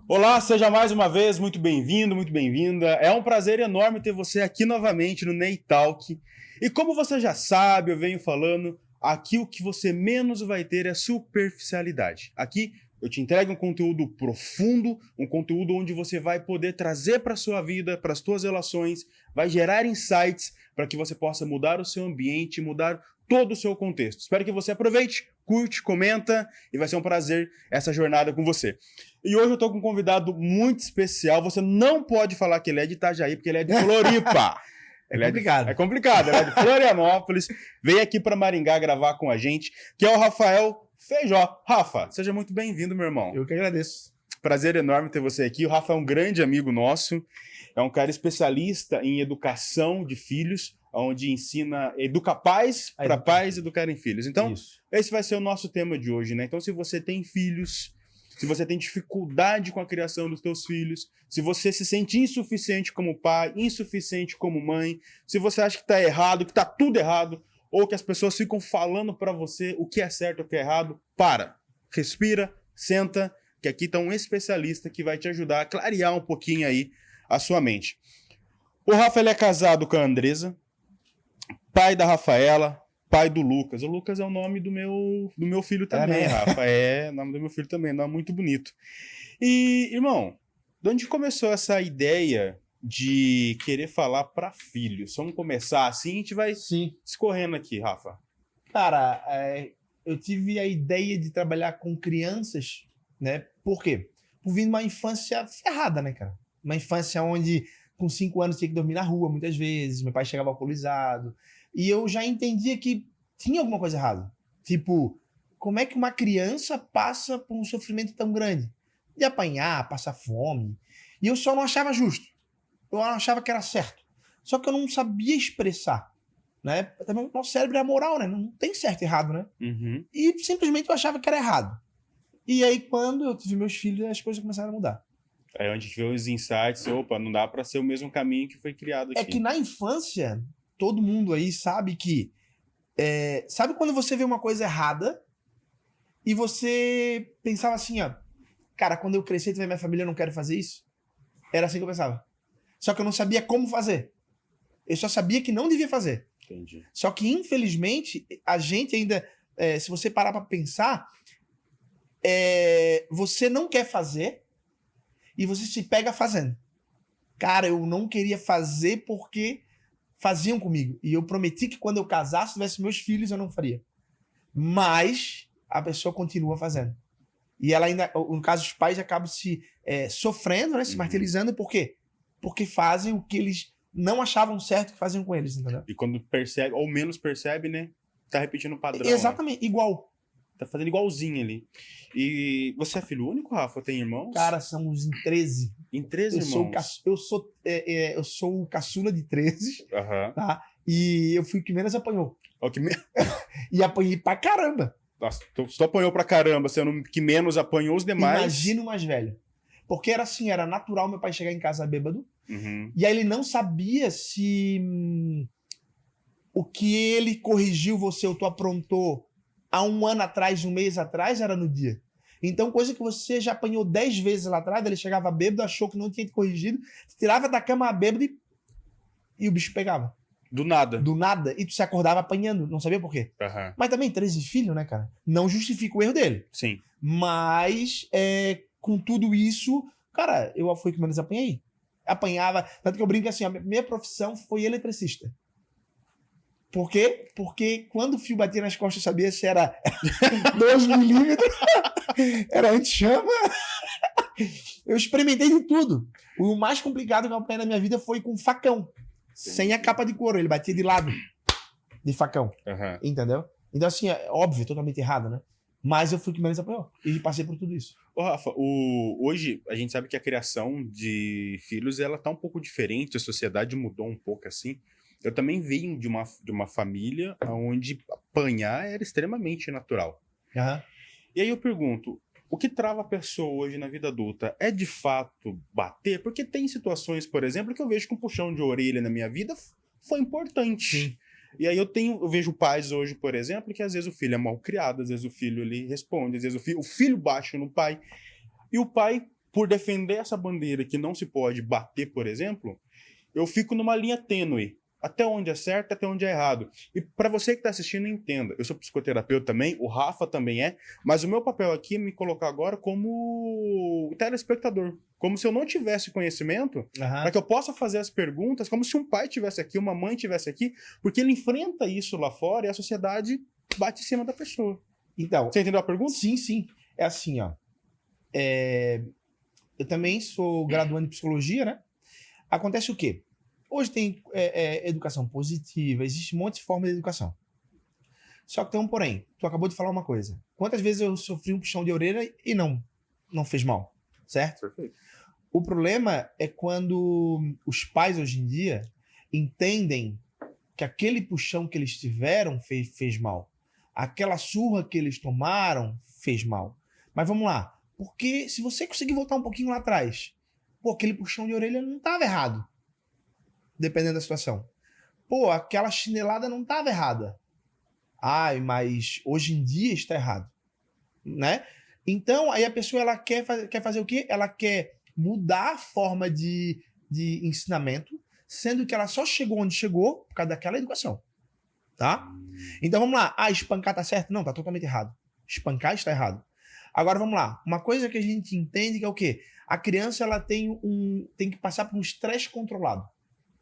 Olá, seja mais uma vez muito bem-vindo, muito bem-vinda. É um prazer enorme ter você aqui novamente no Ney Talk. E como você já sabe, eu venho falando, aqui o que você menos vai ter é superficialidade. Aqui eu te entrego um conteúdo profundo, um conteúdo onde você vai poder trazer para a sua vida, para as suas relações, vai gerar insights para que você possa mudar o seu ambiente, mudar todo o seu contexto. Espero que você aproveite, curte, comenta e vai ser um prazer essa jornada com você. E hoje eu tô com um convidado muito especial. Você não pode falar que ele é de Itajaí, porque ele é de Floripa. É complicado. É complicado, ele é de Florianópolis. Veio aqui para Maringá gravar com a gente, que é o Rafael Feijó. Rafa, seja muito bem-vindo, meu irmão. Eu que agradeço. Prazer enorme ter você aqui. O Rafa é um grande amigo nosso. É um cara especialista em educação de filhos, onde ensina, educa pais para pais educarem filhos. Então, esse vai ser o nosso tema de hoje, né? Então, se você tem filhos, se você tem dificuldade com a criação dos teus filhos, se você se sente insuficiente como pai, insuficiente como mãe, se você acha que está errado, que está tudo errado, ou que as pessoas ficam falando para você o que é certo, o que é errado, para, respira, senta, que aqui está um especialista que vai te ajudar a clarear um pouquinho aí a sua mente. O Rafa, ele é casado com a Andresa, pai da Rafaela, pai do Lucas. O Lucas é o nome do meu filho também, Rafa. É o nome do meu filho também, não é muito bonito. E, irmão, de onde começou essa ideia de querer falar para filhos? Vamos começar assim, a gente vai escorrendo aqui, Rafa. Cara, eu tive a ideia de trabalhar com crianças, né? Por quê? Por vir de uma infância ferrada, né, cara? Uma infância onde, com 5 anos, tinha que dormir na rua, muitas vezes. Meu pai chegava alcoolizado. E eu já entendia que tinha alguma coisa errada. Tipo, como é que uma criança passa por um sofrimento tão grande? De apanhar, passar fome. E eu só não achava justo. Eu achava que era certo. Só que eu não sabia expressar, né? Também o nosso cérebro é moral, né? Não tem certo e errado, né? Uhum. E simplesmente eu achava que era errado. E aí, quando eu tive meus filhos, as coisas começaram a mudar. Aí onde veio os insights, opa, não dá para ser o mesmo caminho que foi criado aqui. É que na infância, todo mundo aí sabe que... sabe quando você vê uma coisa errada e você pensava assim, ó... Cara, quando eu crescer e tiver minha família, eu não quero fazer isso? Era assim que eu pensava. Só que eu não sabia como fazer. Eu só sabia que não devia fazer. Entendi. Só que, infelizmente, a gente ainda... se você parar pra pensar... você não quer fazer e você se pega fazendo. Cara, eu não queria fazer porque faziam comigo. E eu prometi que quando eu casasse, tivesse meus filhos, eu não faria. Mas a pessoa continua fazendo. E ela ainda, no caso, os pais acabam se sofrendo, né? Se martirizando. Por quê? Porque fazem o que eles não achavam certo que faziam com eles, entendeu? E quando percebe, ou menos percebe, né? Tá repetindo o padrão. Exatamente, igual. Tá fazendo igualzinho ali. E você é filho único, Rafa? Tem irmãos? Cara, somos em 13. Em 13 irmãos? Eu sou o caçula de 13, tá? E eu fui o que menos apanhou. E apanhei pra caramba. Nossa, tu apanhou pra caramba, sendo o que menos apanhou os demais. Imagina o mais velho. Porque era assim, era natural meu pai chegar em casa bêbado. E aí ele não sabia se o que ele corrigiu você ou tu aprontou há 1 ano atrás, 1 mês atrás, era no dia. Então, coisa que você já apanhou 10 vezes lá atrás, ele chegava bêbado, achou que não tinha te corrigido, tirava da cama bêbado e o bicho pegava. Do nada. Do nada. E tu se acordava apanhando, não sabia por quê. Mas também 13 filhos, né, cara? Não justifica o erro dele. Sim. Mas, com tudo isso, cara, eu fui que menos apanhei. Apanhava, tanto que eu brinco assim, a minha profissão foi eletricista. Por quê? Porque quando o fio batia nas costas, eu sabia se era 2 milímetros, era anti-chama. Eu experimentei de tudo. O mais complicado que eu apanhei na minha vida foi com facão. Sem a capa de couro. Ele batia de lado de facão. Entendeu? Então, assim, é óbvio, totalmente errado, né? Mas eu fui que menos apanhou. E passei por tudo isso. Ô, Rafa, hoje a gente sabe que a criação de filhos, ela tá um pouco diferente. A sociedade mudou um pouco, assim. Eu também venho de uma família onde apanhar era extremamente natural. E aí eu pergunto, o que trava a pessoa hoje na vida adulta é de fato bater? Porque tem situações, por exemplo, que eu vejo que um puxão de orelha na minha vida foi importante. E aí eu vejo pais hoje, por exemplo, que às vezes o filho é mal criado, às vezes o filho ele responde, às vezes o filho bate no pai. E o pai, por defender essa bandeira que não se pode bater, por exemplo, eu fico numa linha tênue. Até onde é certo, até onde é errado. E para você que está assistindo, entenda. Eu sou psicoterapeuta também, o Rafa também é, mas o meu papel aqui é me colocar agora como telespectador. Como se eu não tivesse conhecimento, para que eu possa fazer as perguntas, como se um pai tivesse aqui, uma mãe tivesse aqui, porque ele enfrenta isso lá fora e a sociedade bate em cima da pessoa. Então, você entendeu a pergunta? Sim, sim. É assim, ó. Eu também sou graduando em psicologia, né? Acontece o quê? Hoje tem educação positiva, existe um monte de forma de educação. Só que tem um porém. Tu acabou de falar uma coisa. Quantas vezes eu sofri um puxão de orelha e não fez mal, certo? Perfeito. O problema é quando os pais hoje em dia entendem que aquele puxão que eles tiveram fez mal. Aquela surra que eles tomaram fez mal. Mas vamos lá. Porque se você conseguir voltar um pouquinho lá atrás, pô, aquele puxão de orelha não estava errado. Dependendo da situação. Pô, aquela chinelada não estava errada. Ai, mas hoje em dia está errado. Né? Então, aí a pessoa ela quer fazer o quê? Ela quer mudar a forma de ensinamento, sendo que ela só chegou onde chegou por causa daquela educação. Tá? Então vamos lá. Ah, espancar tá certo? Não, tá totalmente errado. Espancar está errado. Agora vamos lá. Uma coisa que a gente entende que é o quê? A criança ela tem que passar por um estresse controlado.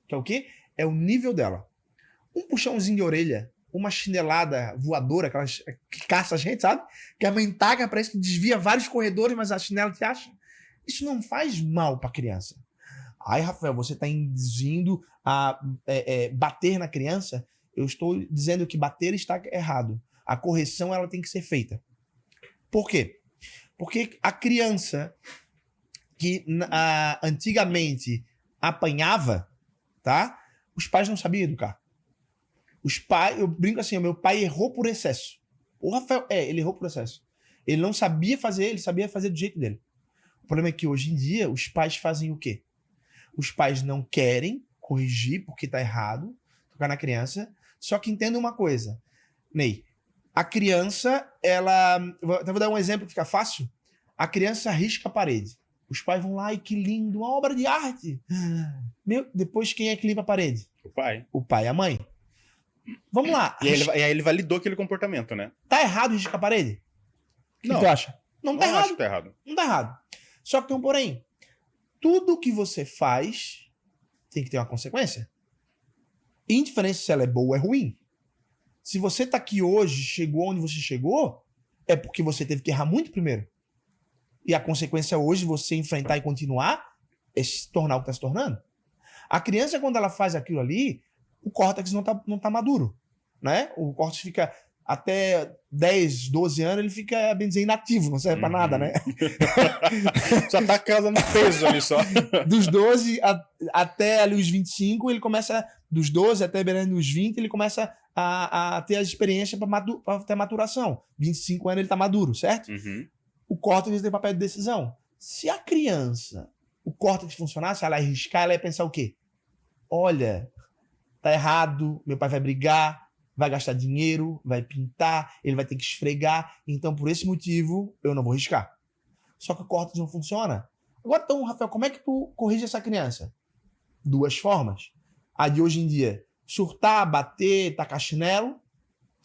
Que é o quê? É o nível dela. Um puxãozinho de orelha, uma chinelada voadora, aquelas que caça a gente, sabe? Que a mãe taca, parece que desvia vários corredores, mas a chinela te acha. Isso não faz mal para a criança. Ai, Rafael, você está induzindo a bater na criança? Eu estou dizendo que bater está errado. A correção ela tem que ser feita. Por quê? Porque a criança que antigamente apanhava, tá? Os pais não sabiam educar. Eu brinco assim, o meu pai errou por excesso. O Rafael, ele errou por excesso. Ele não sabia fazer, ele sabia fazer do jeito dele. O problema é que hoje em dia os pais fazem o quê? Os pais não querem corrigir porque tá errado, tocar na criança. Só que entenda uma coisa, Ney. A criança, vou dar um exemplo que fica fácil. A criança risca a parede. Os pais vão lá e que lindo, uma obra de arte. Depois quem é que limpa a parede? O pai. O pai e a mãe. Vamos lá. E aí ele validou aquele comportamento, né? Tá errado riscar a parede? O que tu acha? Não tá errado. Acho que tá errado. Não tá errado. Só que tem um porém. Tudo que você faz tem que ter uma consequência. Indiferente se ela é boa ou é ruim. Se você tá aqui hoje, chegou onde você chegou, é porque você teve que errar muito primeiro. E a consequência hoje, você enfrentar e continuar, é se tornar o que tá se tornando. A criança, quando ela faz aquilo ali, o córtex não tá maduro, né? O córtex fica até 10, 12 anos, ele fica, bem dizer, inativo, não serve pra nada, né? Só tá causando peso ali só. Dos 12 até ali os 25, ele começa, dos 12 até os 20, ele começa a ter a experiência para ter maturação. 25 anos ele tá maduro, certo? Uhum. O córtex tem papel de decisão. Se a criança, o córtex funcionasse, ela ia arriscar, ela ia pensar o quê? Olha, tá errado, meu pai vai brigar, vai gastar dinheiro, vai pintar, ele vai ter que esfregar, então por esse motivo eu não vou arriscar. Só que o córtex não funciona. Agora então, Rafael, como é que tu corrige essa criança? Duas formas. A de hoje em dia, surtar, bater, tacar chinelo,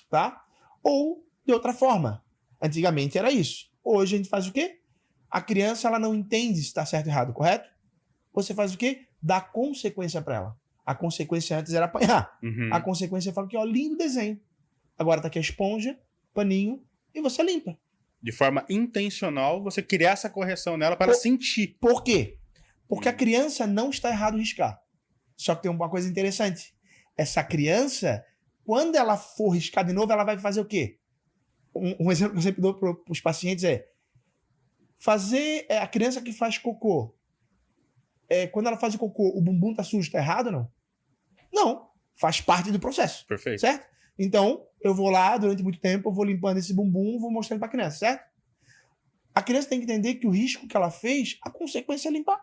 tá? Ou de outra forma. Antigamente era isso. Hoje a gente faz o quê? A criança ela não entende se está certo ou errado, correto? Você faz o quê? Dá consequência para ela. A consequência antes era apanhar. Uhum. A consequência fala que, ó, lindo desenho. Agora tá aqui a esponja, paninho, e você limpa. De forma intencional, você criar essa correção nela para ela sentir. Por quê? Porque a criança não está errado riscar. Só que tem uma coisa interessante. Essa criança, quando ela for riscar de novo, ela vai fazer o quê? Um exemplo que eu sempre dou para os pacientes é fazer a criança que faz cocô. Quando ela faz o cocô, o bumbum tá sujo, tá errado ou não? Não. Faz parte do processo. Perfeito. Certo? Então, eu vou lá, durante muito tempo, eu vou limpando esse bumbum, vou mostrando pra criança, certo? A criança tem que entender que o risco que ela fez, a consequência é limpar.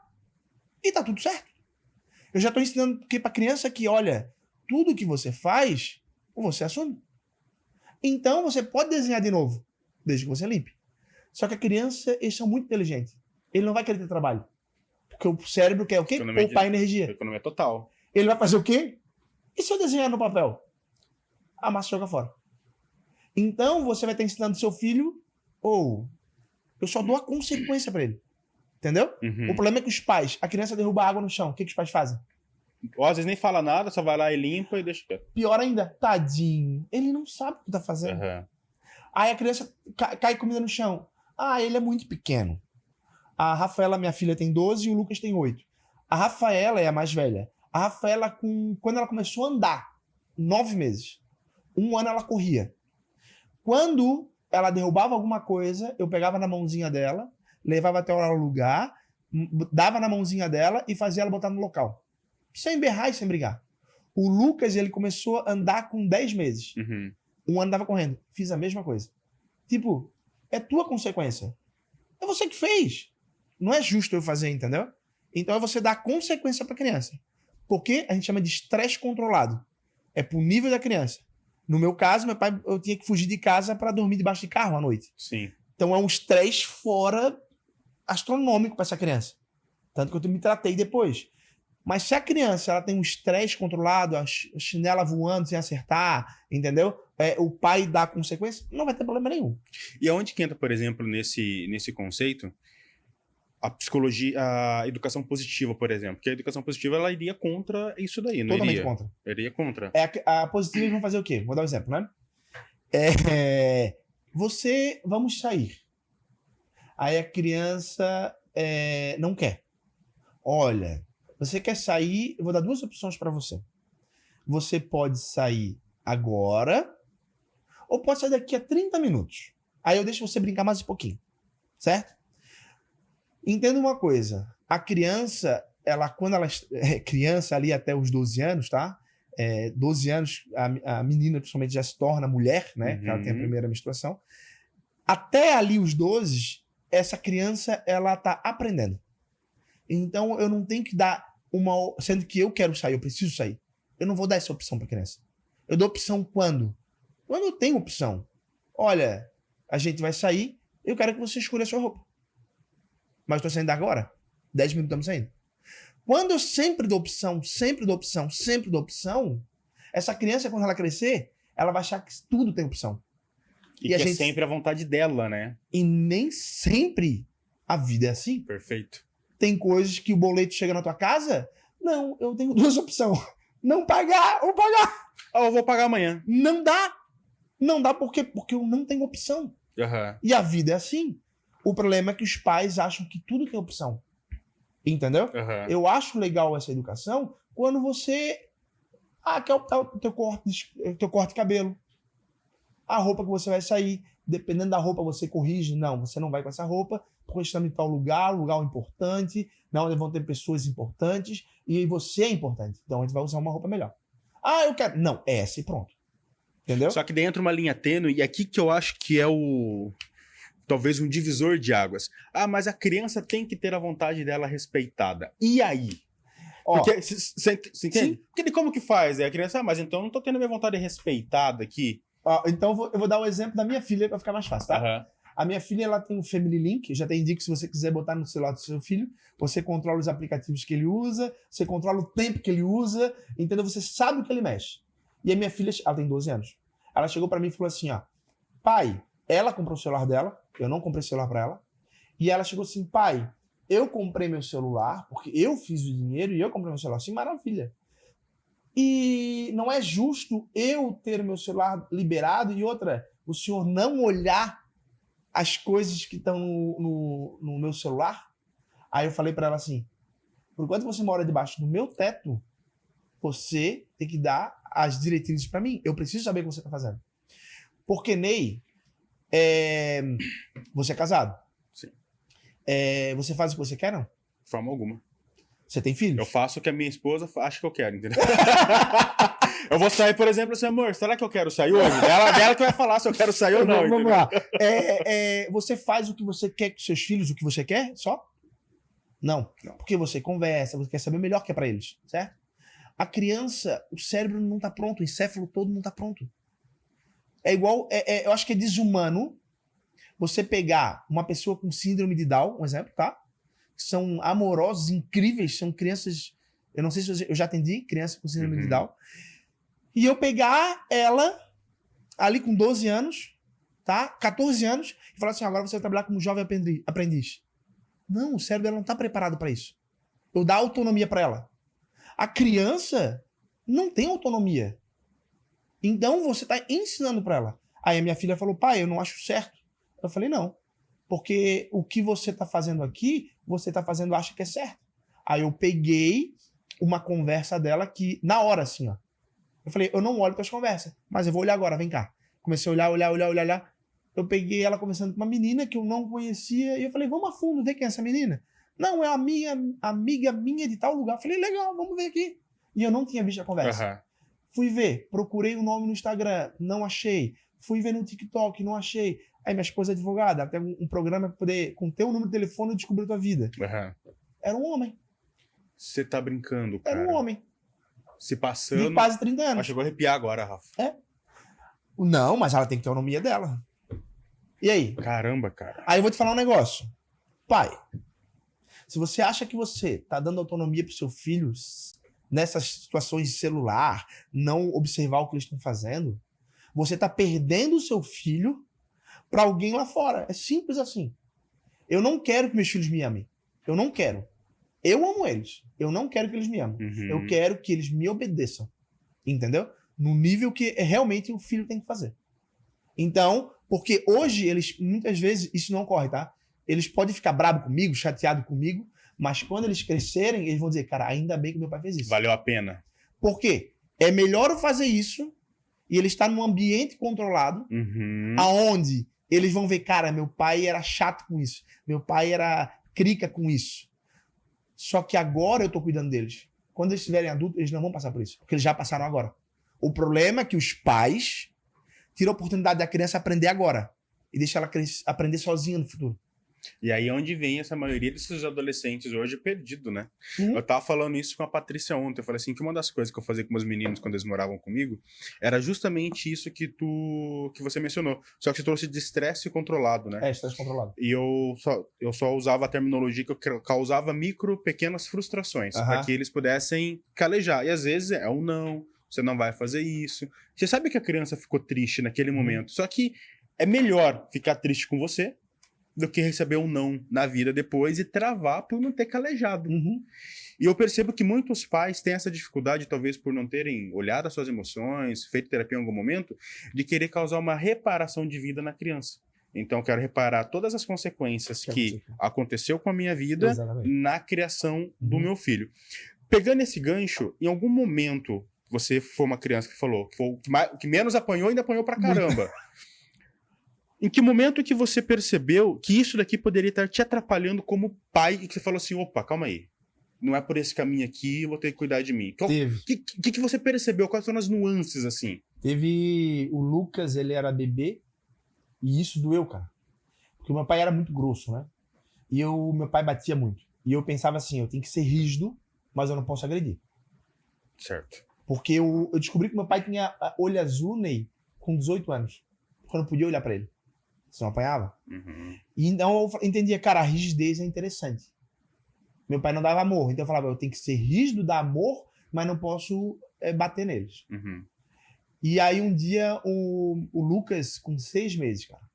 E tá tudo certo. Eu já tô ensinando pra criança que, olha, tudo que você faz você assume. Então, você pode desenhar de novo, desde que você limpe. Só que a criança, eles são muito inteligentes. Ele não vai querer ter trabalho. Porque o cérebro quer o quê? Poupar energia. Economia total. Ele vai fazer o quê? E se eu desenhar no papel? A massa joga fora. Então, você vai estar ensinando seu filho, eu só dou a consequência para ele. Entendeu? Uhum. O problema é que os pais, a criança derruba água no chão. O que os pais fazem? Ou às vezes nem fala nada, só vai lá e limpa e deixa quieto. Pior ainda, tadinho. Ele não sabe o que tá fazendo. Uhum. Aí a criança cai comida no chão. Ele é muito pequeno. A Rafaela, minha filha, tem 12 e o Lucas tem 8. A Rafaela é a mais velha. A Rafaela, quando ela começou a andar, 9 meses, 1 ano ela corria. Quando ela derrubava alguma coisa, eu pegava na mãozinha dela, levava até o lugar, dava na mãozinha dela e fazia ela botar no local. Sem berrar e sem brigar. O Lucas, ele começou a andar com 10 meses. Uhum. 1 ano tava correndo. Fiz a mesma coisa. Tipo, é tua consequência. É você que fez. Não é justo eu fazer, entendeu? Então é você dar consequência pra criança. Porque a gente chama de estresse controlado. É pro nível da criança. No meu caso, meu pai, eu tinha que fugir de casa para dormir debaixo de carro à noite. Sim. Então é um estresse fora astronômico para essa criança. Tanto que eu me tratei depois. Mas se a criança ela tem um estresse controlado, a chinela voando sem acertar, entendeu? O pai dá consequência, não vai ter problema nenhum. E aonde que entra, por exemplo, nesse conceito, a psicologia, a educação positiva, por exemplo? Porque a educação positiva, ela iria contra isso daí, não Totalmente iria? contra. Iria contra. A positiva eles vão fazer o quê? Vou dar um exemplo, né? Vamos sair. Aí a criança não quer. Olha, você quer sair, eu vou dar 2 opções para você. Você pode sair agora ou pode sair daqui a 30 minutos. Aí eu deixo você brincar mais um pouquinho. Certo? Entenda uma coisa. A criança, quando ela é criança ali até os 12 anos, tá? 12 anos, a menina principalmente já se torna mulher, né? Uhum. Ela tem a primeira menstruação. Até ali os 12, essa criança, ela tá aprendendo. Então, eu não tenho que dar sendo que eu quero sair, eu preciso sair. Eu não vou dar essa opção pra criança. Eu dou opção quando? Quando eu tenho opção. Olha, a gente vai sair, eu quero que você escolha a sua roupa. Mas eu tô saindo agora. 10 minutos estamos saindo. Quando eu sempre dou opção, essa criança, quando ela crescer, ela vai achar que tudo tem opção. E que é sempre a vontade dela, né? E nem sempre a vida é assim. Perfeito. Tem coisas que o boleto chega na tua casa? Não, eu tenho 2 opções. Não pagar ou pagar. Eu vou pagar amanhã. Não dá. Não dá por quê? Porque eu não tenho opção. Uhum. E a vida é assim. O problema é que os pais acham que tudo tem opção. Entendeu? Uhum. Eu acho legal essa educação quando você... quer o teu corte de cabelo. A roupa que você vai sair. Dependendo da roupa, você corrige. Não, você não vai com essa roupa, porque estamos em tal lugar importante, onde vão ter pessoas importantes, e você é importante. Então, a gente vai usar uma roupa melhor. Eu quero... Não, essa e pronto. Entendeu? Só que daí entra uma linha tênue, e aqui que eu acho que é talvez um divisor de águas. Mas a criança tem que ter a vontade dela respeitada. E aí? Porque, você entende? Sim. Porque como que faz? A criança, mas então eu não tô tendo a minha vontade respeitada aqui. Então eu vou dar o exemplo da minha filha para ficar mais fácil, tá? Uhum. A minha filha, ela tem o Family Link, eu já te indico, se você quiser botar no celular do seu filho, você controla os aplicativos que ele usa, você controla o tempo que ele usa, entendeu? Você sabe o que ele mexe. E a minha filha, ela tem 12 anos, ela chegou para mim e falou assim, pai, ela comprou o celular dela, eu não comprei celular para ela, e ela chegou assim, pai, eu comprei meu celular, porque eu fiz o dinheiro e eu comprei meu celular. Assim, maravilha. E não é justo eu ter meu celular liberado e outra, o senhor não olhar as coisas que estão no meu celular? Aí eu falei para ela assim, por enquanto você mora debaixo do meu teto, você tem que dar as diretrizes para mim. Eu preciso saber o que você está fazendo. Porque, Ney, você é casado? Sim. Você faz o que você quer, não? De forma alguma. Você tem filhos? Eu faço o que a minha esposa acha que eu quero, entendeu? Eu vou sair, por exemplo, assim, amor, será que eu quero sair hoje? Dela que vai falar se eu quero sair ou não. Vamos lá. Você faz o que você quer com seus filhos, o que você quer, só? Não. Porque você conversa, você quer saber melhor que é pra eles, certo? A criança, o cérebro não tá pronto, o encéfalo todo não tá pronto. É igual, eu acho que é desumano você pegar uma pessoa com síndrome de Down, um exemplo, tá? São amorosos, incríveis, são crianças... Eu não sei se eu já atendi criança com síndrome de Down. E eu pegar ela, ali com 12 anos, tá? 14 anos, e falar assim, agora você vai trabalhar como jovem aprendiz. Não, o cérebro dela não tá preparado para isso. Eu dar autonomia para ela. A criança não tem autonomia. Então você tá ensinando para ela. Aí a minha filha falou, pai, eu não acho certo. Eu falei, não. Porque o que você tá fazendo aqui, você tá fazendo, acha que é certo. Aí eu peguei uma conversa dela que, na hora, assim, ó. Eu falei, eu não olho para as conversas, mas eu vou olhar agora, vem cá. Comecei a olhar. Eu peguei ela conversando com uma menina que eu não conhecia e eu falei, vamos a fundo ver quem é essa menina. Não, é a minha amiga minha de tal lugar. Eu falei, legal, vamos ver aqui. E eu não tinha visto a conversa. Fui ver, procurei o nome no Instagram, não achei. Fui ver no TikTok, não achei. Aí minha esposa é advogada, tem um programa para poder, com teu número de telefone, descobrir a tua vida. Era um homem. Você tá brincando, cara. Era um homem. Se passando... De quase 30 anos. Acho que eu vou arrepiar agora, Rafa. Não, mas ela tem que ter a autonomia dela. E aí? Caramba, cara. Aí eu vou te falar um negócio. Pai, se você acha que você tá dando autonomia pro seu filho nessas situações de celular, não observar o que eles estão fazendo, você tá perdendo o seu filho para alguém lá fora. É simples assim. Eu não quero que meus filhos me amem. Eu não quero. Eu amo eles. Eu não quero que eles me amem. Eu quero que eles me obedeçam. Entendeu? No nível que realmente o filho tem que fazer. Então, porque hoje eles, muitas vezes, isso não ocorre, tá? Eles podem ficar bravos comigo, chateados comigo, mas quando eles crescerem, eles vão dizer, cara, ainda bem que meu pai fez isso. Valeu a pena. Por quê? É melhor eu fazer isso e ele estar num ambiente controlado, aonde eles vão ver, cara, meu pai era chato com isso. Meu pai era crica com isso. Só que agora eu tô cuidando deles. Quando eles estiverem adultos, eles não vão passar por isso. Porque eles já passaram agora. O problema é que os pais tiram a oportunidade da criança aprender agora. E deixam ela aprender sozinha no futuro. E aí é onde vem essa maioria desses adolescentes hoje perdido, né? Eu tava falando isso com a Patrícia ontem. Eu falei assim, que uma das coisas que eu fazia com meus meninos quando eles moravam comigo era justamente isso que você mencionou. Só que você trouxe de estresse controlado, né? Estresse controlado. E eu só usava a terminologia que eu causava pequenas frustrações, para que eles pudessem calejar. E às vezes é um não, você não vai fazer isso. Você sabe que a criança ficou triste naquele momento, só que é melhor ficar triste com você do que receber um não na vida depois e travar por não ter calejado. E eu percebo que muitos pais têm essa dificuldade, talvez por não terem olhado as suas emoções, feito terapia em algum momento, de querer causar uma reparação de vida na criança. Então, eu quero reparar todas as consequências que aconteceu com a minha vida na criação do meu filho. Pegando esse gancho, em algum momento você foi uma criança que falou que foi o que menos apanhou e ainda apanhou pra caramba. Em que momento que você percebeu que isso daqui poderia estar te atrapalhando como pai e que você falou assim, opa, calma aí, não é por esse caminho aqui, eu vou ter que cuidar de mim. O que você percebeu? Quais foram as nuances, assim? Teve o Lucas, ele era bebê, e isso doeu, cara. Porque o meu pai era muito grosso, né? E meu pai batia muito. E eu pensava assim, eu tenho que ser rígido, mas eu não posso agredir. Certo. Porque eu descobri que meu pai tinha olho azul, Ney, com 18 anos. Porque eu não podia olhar pra ele. Você não apanhava? E então eu entendia, cara, a rigidez é interessante. Meu pai não dava amor, então eu falava, eu tenho que ser rígido, dar amor, mas não posso bater neles. E aí um dia o Lucas, com 6 meses, cara,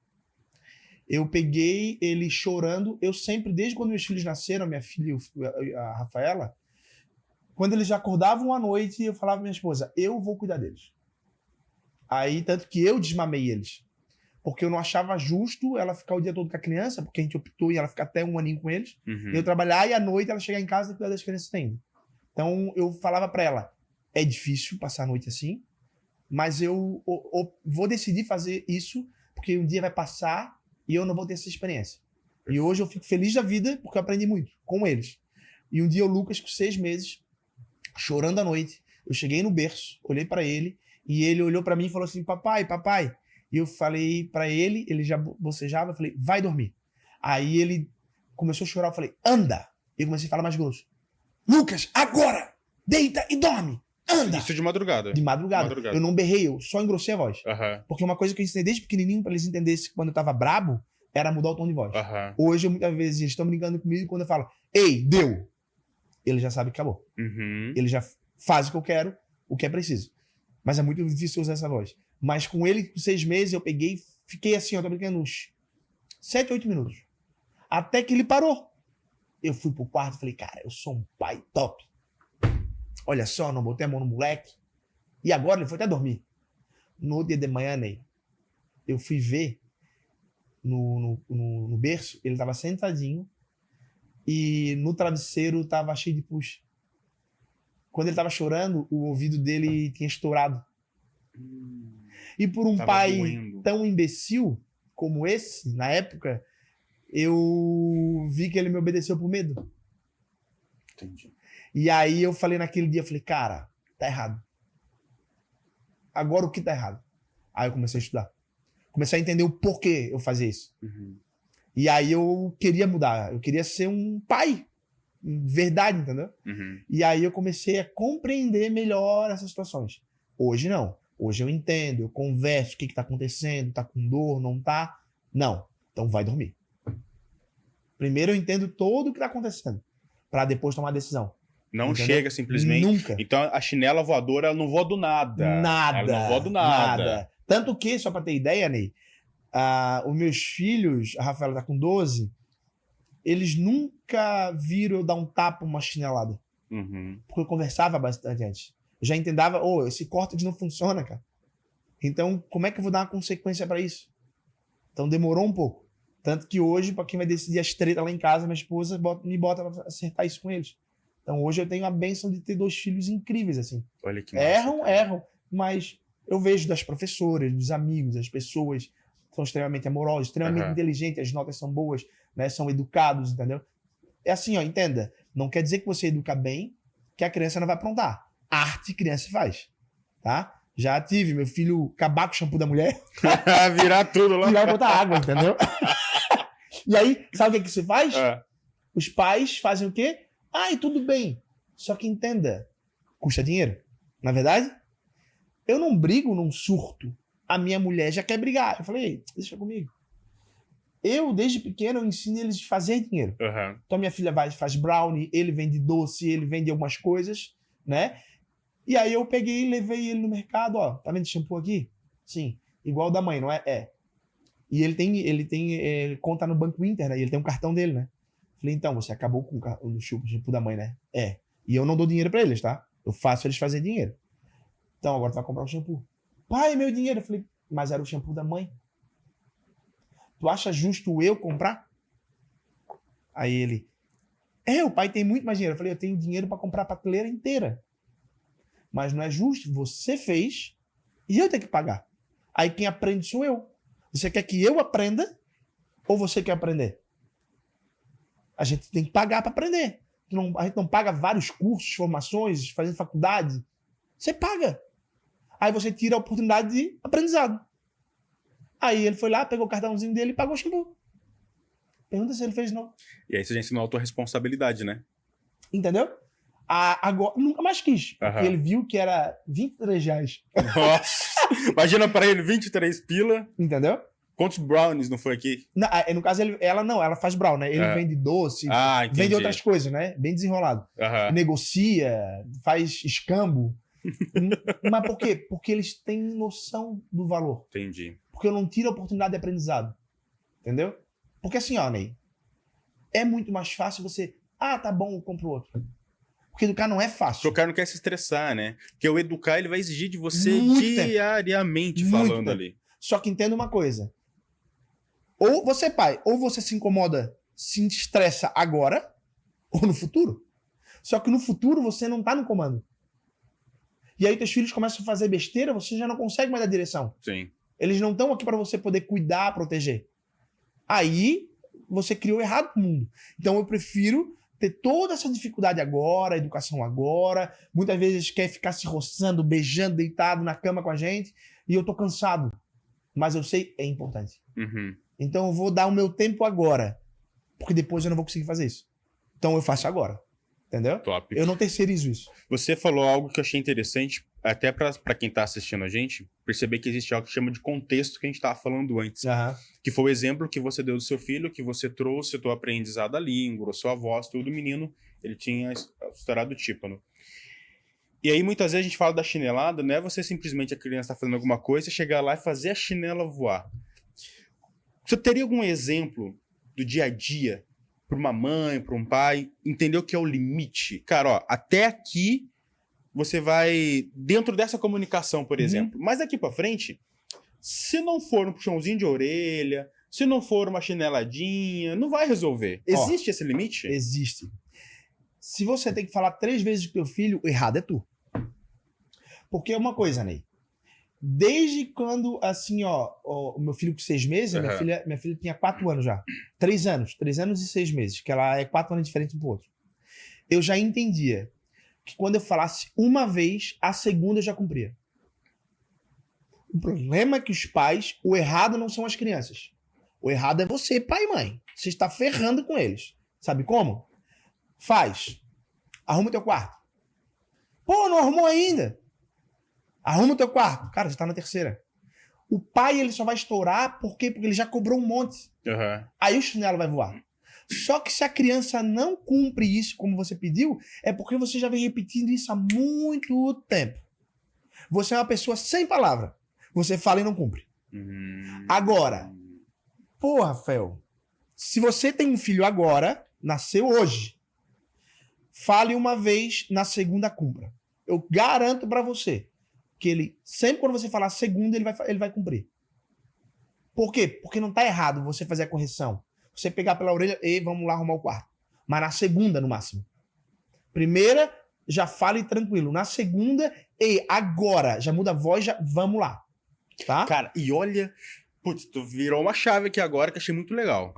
eu peguei ele chorando. Eu sempre, desde quando meus filhos nasceram, minha filha e a Rafaela, quando eles já acordavam à noite, eu falava pra minha esposa, eu vou cuidar deles. Aí, tanto que eu desmamei eles. Porque eu não achava justo ela ficar o dia todo com a criança, porque a gente optou em ela ficar até 1 aninho com eles, eu trabalhar e à noite ela chegar em casa e cuidar das crianças ainda. Então eu falava pra ela, é difícil passar a noite assim, mas eu vou decidir fazer isso, porque um dia vai passar e eu não vou ter essa experiência. E hoje eu fico feliz da vida, porque eu aprendi muito com eles. E um dia o Lucas, com 6 meses, chorando à noite, eu cheguei no berço, olhei pra ele, e ele olhou pra mim e falou assim, papai. E eu falei pra ele, ele já bocejava, eu falei, vai dormir. Aí ele começou a chorar, eu falei, anda. E eu comecei a falar mais grosso. Lucas, agora! Deita e dorme! anda! Isso de madrugada? De madrugada. Eu não berrei, eu só engrossei a voz. Porque uma coisa que eu ensinei desde pequenininho pra eles entenderem que quando eu tava brabo, era mudar o tom de voz. Hoje, muitas vezes, eles estão brincando comigo e quando eu falo, ei, deu! Ele já sabe que acabou. Ele já faz o que eu quero, o que é preciso. Mas é muito difícil usar essa voz. Mas com ele, com 6 meses, eu peguei, fiquei assim, ó, tô brincando uns 7, 8 minutos. Até que ele parou. Eu fui pro quarto e falei, cara, eu sou um pai top. Olha só, não botei a mão no moleque. E agora ele foi até dormir. No dia de manhã, Ney, eu fui ver no berço, ele tava sentadinho e no travesseiro tava cheio de puxa. Quando ele tava chorando, o ouvido dele tinha estourado. E por um pai tão imbecil como esse, na época, eu vi que ele me obedeceu por medo. Entendi. E aí eu falei naquele dia, falei, cara, tá errado. Agora o que tá errado? Aí eu comecei a estudar. Comecei a entender o porquê eu fazia isso. E aí eu queria mudar. Eu queria ser um pai. Verdade, entendeu? E aí eu comecei a compreender melhor essas situações. Hoje não. Hoje eu entendo, eu converso, o que tá acontecendo, tá com dor, não tá? Não. Então vai dormir. Primeiro eu entendo todo o que tá acontecendo, pra depois tomar a decisão. Não chega simplesmente. Nunca. Então a chinela voadora, ela não voa do nada. Nada. Ela não voa do nada. Tanto que, só pra ter ideia, Ney, os meus filhos, a Rafaela tá com 12, eles nunca viram eu dar um tapa, uma chinelada. Porque eu conversava bastante antes. Eu já entendava, esse córtex não funciona, cara. Então, como é que eu vou dar uma consequência pra isso? Então demorou um pouco. Tanto que hoje, pra quem vai decidir as tretas lá em casa, minha esposa me bota pra acertar isso com eles. Então hoje eu tenho a bênção de ter 2 filhos incríveis, assim. Olha que massa, erram, mas eu vejo das professoras, dos amigos, as pessoas são extremamente amorosas, extremamente inteligentes, as notas são boas, né? São educados, entendeu? É assim, ó, entenda. Não quer dizer que você educa bem, que a criança não vai aprontar. Arte criança faz, tá? Já tive meu filho acabar com o shampoo da mulher. Virar tudo lá. Virar e botar água, entendeu? E aí, sabe o que se faz? Os pais fazem o quê? E tudo bem. Só que entenda, custa dinheiro. Na verdade, eu não brigo num surto. A minha mulher já quer brigar. Eu falei, deixa comigo. Eu, desde pequeno, eu ensino eles a fazer dinheiro. Então, minha filha faz brownie, ele vende doce, ele vende algumas coisas, né? E aí eu peguei e levei ele no mercado, ó. Tá vendo esse shampoo aqui? Sim. Igual o da mãe, não é? É. E ele tem conta no Banco Inter, né? E ele tem um cartão dele, né? Falei, então, você acabou com o shampoo da mãe, né? É. E eu não dou dinheiro pra eles, tá? Eu faço eles fazerem dinheiro. Então, agora tu vai comprar um shampoo. Pai, meu dinheiro. Eu falei, mas era o shampoo da mãe. Tu acha justo eu comprar? Aí ele, o pai tem muito mais dinheiro. Eu falei, eu tenho dinheiro pra comprar a prateleira inteira. Mas não é justo, você fez e eu tenho que pagar. Aí quem aprende sou eu. Você quer que eu aprenda ou você quer aprender? A gente tem que pagar para aprender. A gente não paga vários cursos, formações, fazendo faculdade. Você paga. Aí você tira a oportunidade de aprendizado. Aí ele foi lá, pegou o cartãozinho dele e pagou o shampoo. Pergunta se ele fez não. E aí você já ensinou a autorresponsabilidade, né? Entendeu? Agora, nunca mais quis. Porque ele viu que era R$23. Nossa! Imagina pra ele 23 pila. Entendeu? Quantos brownies não foi aqui? Não, no caso, ela faz brown, né? Ele vende doce, vende outras coisas, né? Bem desenrolado. Negocia, faz escambo. Mas por quê? Porque eles têm noção do valor. Entendi. Porque eu não tiro a oportunidade de aprendizado. Entendeu? Porque assim, ó, Ney, é muito mais fácil você... tá bom, eu compro outro. Porque educar não é fácil. Porque o cara não quer se estressar, né? Porque o educar, ele vai exigir de você diariamente falando ali. Só que entenda uma coisa. Ou você, pai, ou você se incomoda, se estressa agora, ou no futuro. Só que no futuro você não tá no comando. E aí teus filhos começam a fazer besteira, você já não consegue mais dar direção. Sim. Eles não estão aqui para você poder cuidar, proteger. Aí você criou errado pro mundo. Então eu prefiro ter toda essa dificuldade agora, a educação agora. Muitas vezes quer ficar se roçando, beijando, deitado na cama com a gente. E eu tô cansado. Mas eu sei, é importante. Então eu vou dar o meu tempo agora. Porque depois eu não vou conseguir fazer isso. Então eu faço agora. Entendeu? Top. Eu não terceirizo isso. Você falou algo que eu achei interessante, até para quem tá assistindo a gente, perceber que existe algo que chama de contexto que a gente tava falando antes. Que foi o exemplo que você deu do seu filho, que você trouxe o teu aprendizado da língua, a sua voz, tudo. O menino, ele tinha estourado o tímpano. E aí, muitas vezes, a gente fala da chinelada, não é você simplesmente, a criança tá fazendo alguma coisa, chegar lá e fazer a chinela voar. Você teria algum exemplo do dia a dia para uma mãe, para um pai, entender o que é o limite? Cara, ó, até aqui você vai dentro dessa comunicação, por exemplo. Mas daqui para frente, se não for um puxãozinho de orelha, se não for uma chineladinha, não vai resolver. Existe esse limite? Existe. Se você tem que falar 3 vezes com teu filho, o errado é tu. Porque é uma coisa, Ney. Desde quando, assim, o meu filho com 6 meses, minha filha tinha 4 anos já. 3 anos. 3 anos e 6 meses. Que ela é 4 anos diferentes um pro outro. Eu já entendia que quando eu falasse uma vez, a segunda eu já cumpria. O problema é que os pais, o errado não são as crianças. O errado é você, pai e mãe. Você está ferrando com eles. Sabe como? Faz. Arruma o teu quarto. Pô, não arrumou ainda? Arruma o teu quarto. Cara, você tá na terceira. O pai, ele só vai estourar por quê? Porque ele já cobrou um monte. Aí o chinelo vai voar. Só que se a criança não cumpre isso como você pediu, é porque você já vem repetindo isso há muito tempo. Você é uma pessoa sem palavra. Você fala e não cumpre. Agora, porra, Fel, se você tem um filho agora, nasceu hoje, fale uma vez, na segunda cumpra. Eu garanto pra você que ele, sempre quando você falar segunda, ele vai cumprir. Por quê? Porque não tá errado você fazer a correção. Você pegar pela orelha e vamos lá arrumar o quarto. Mas na segunda, no máximo. Primeira, já fale tranquilo. Na segunda, agora, já muda a voz, já vamos lá. Tá? Cara, e olha, putz, tu virou uma chave aqui agora que achei muito legal.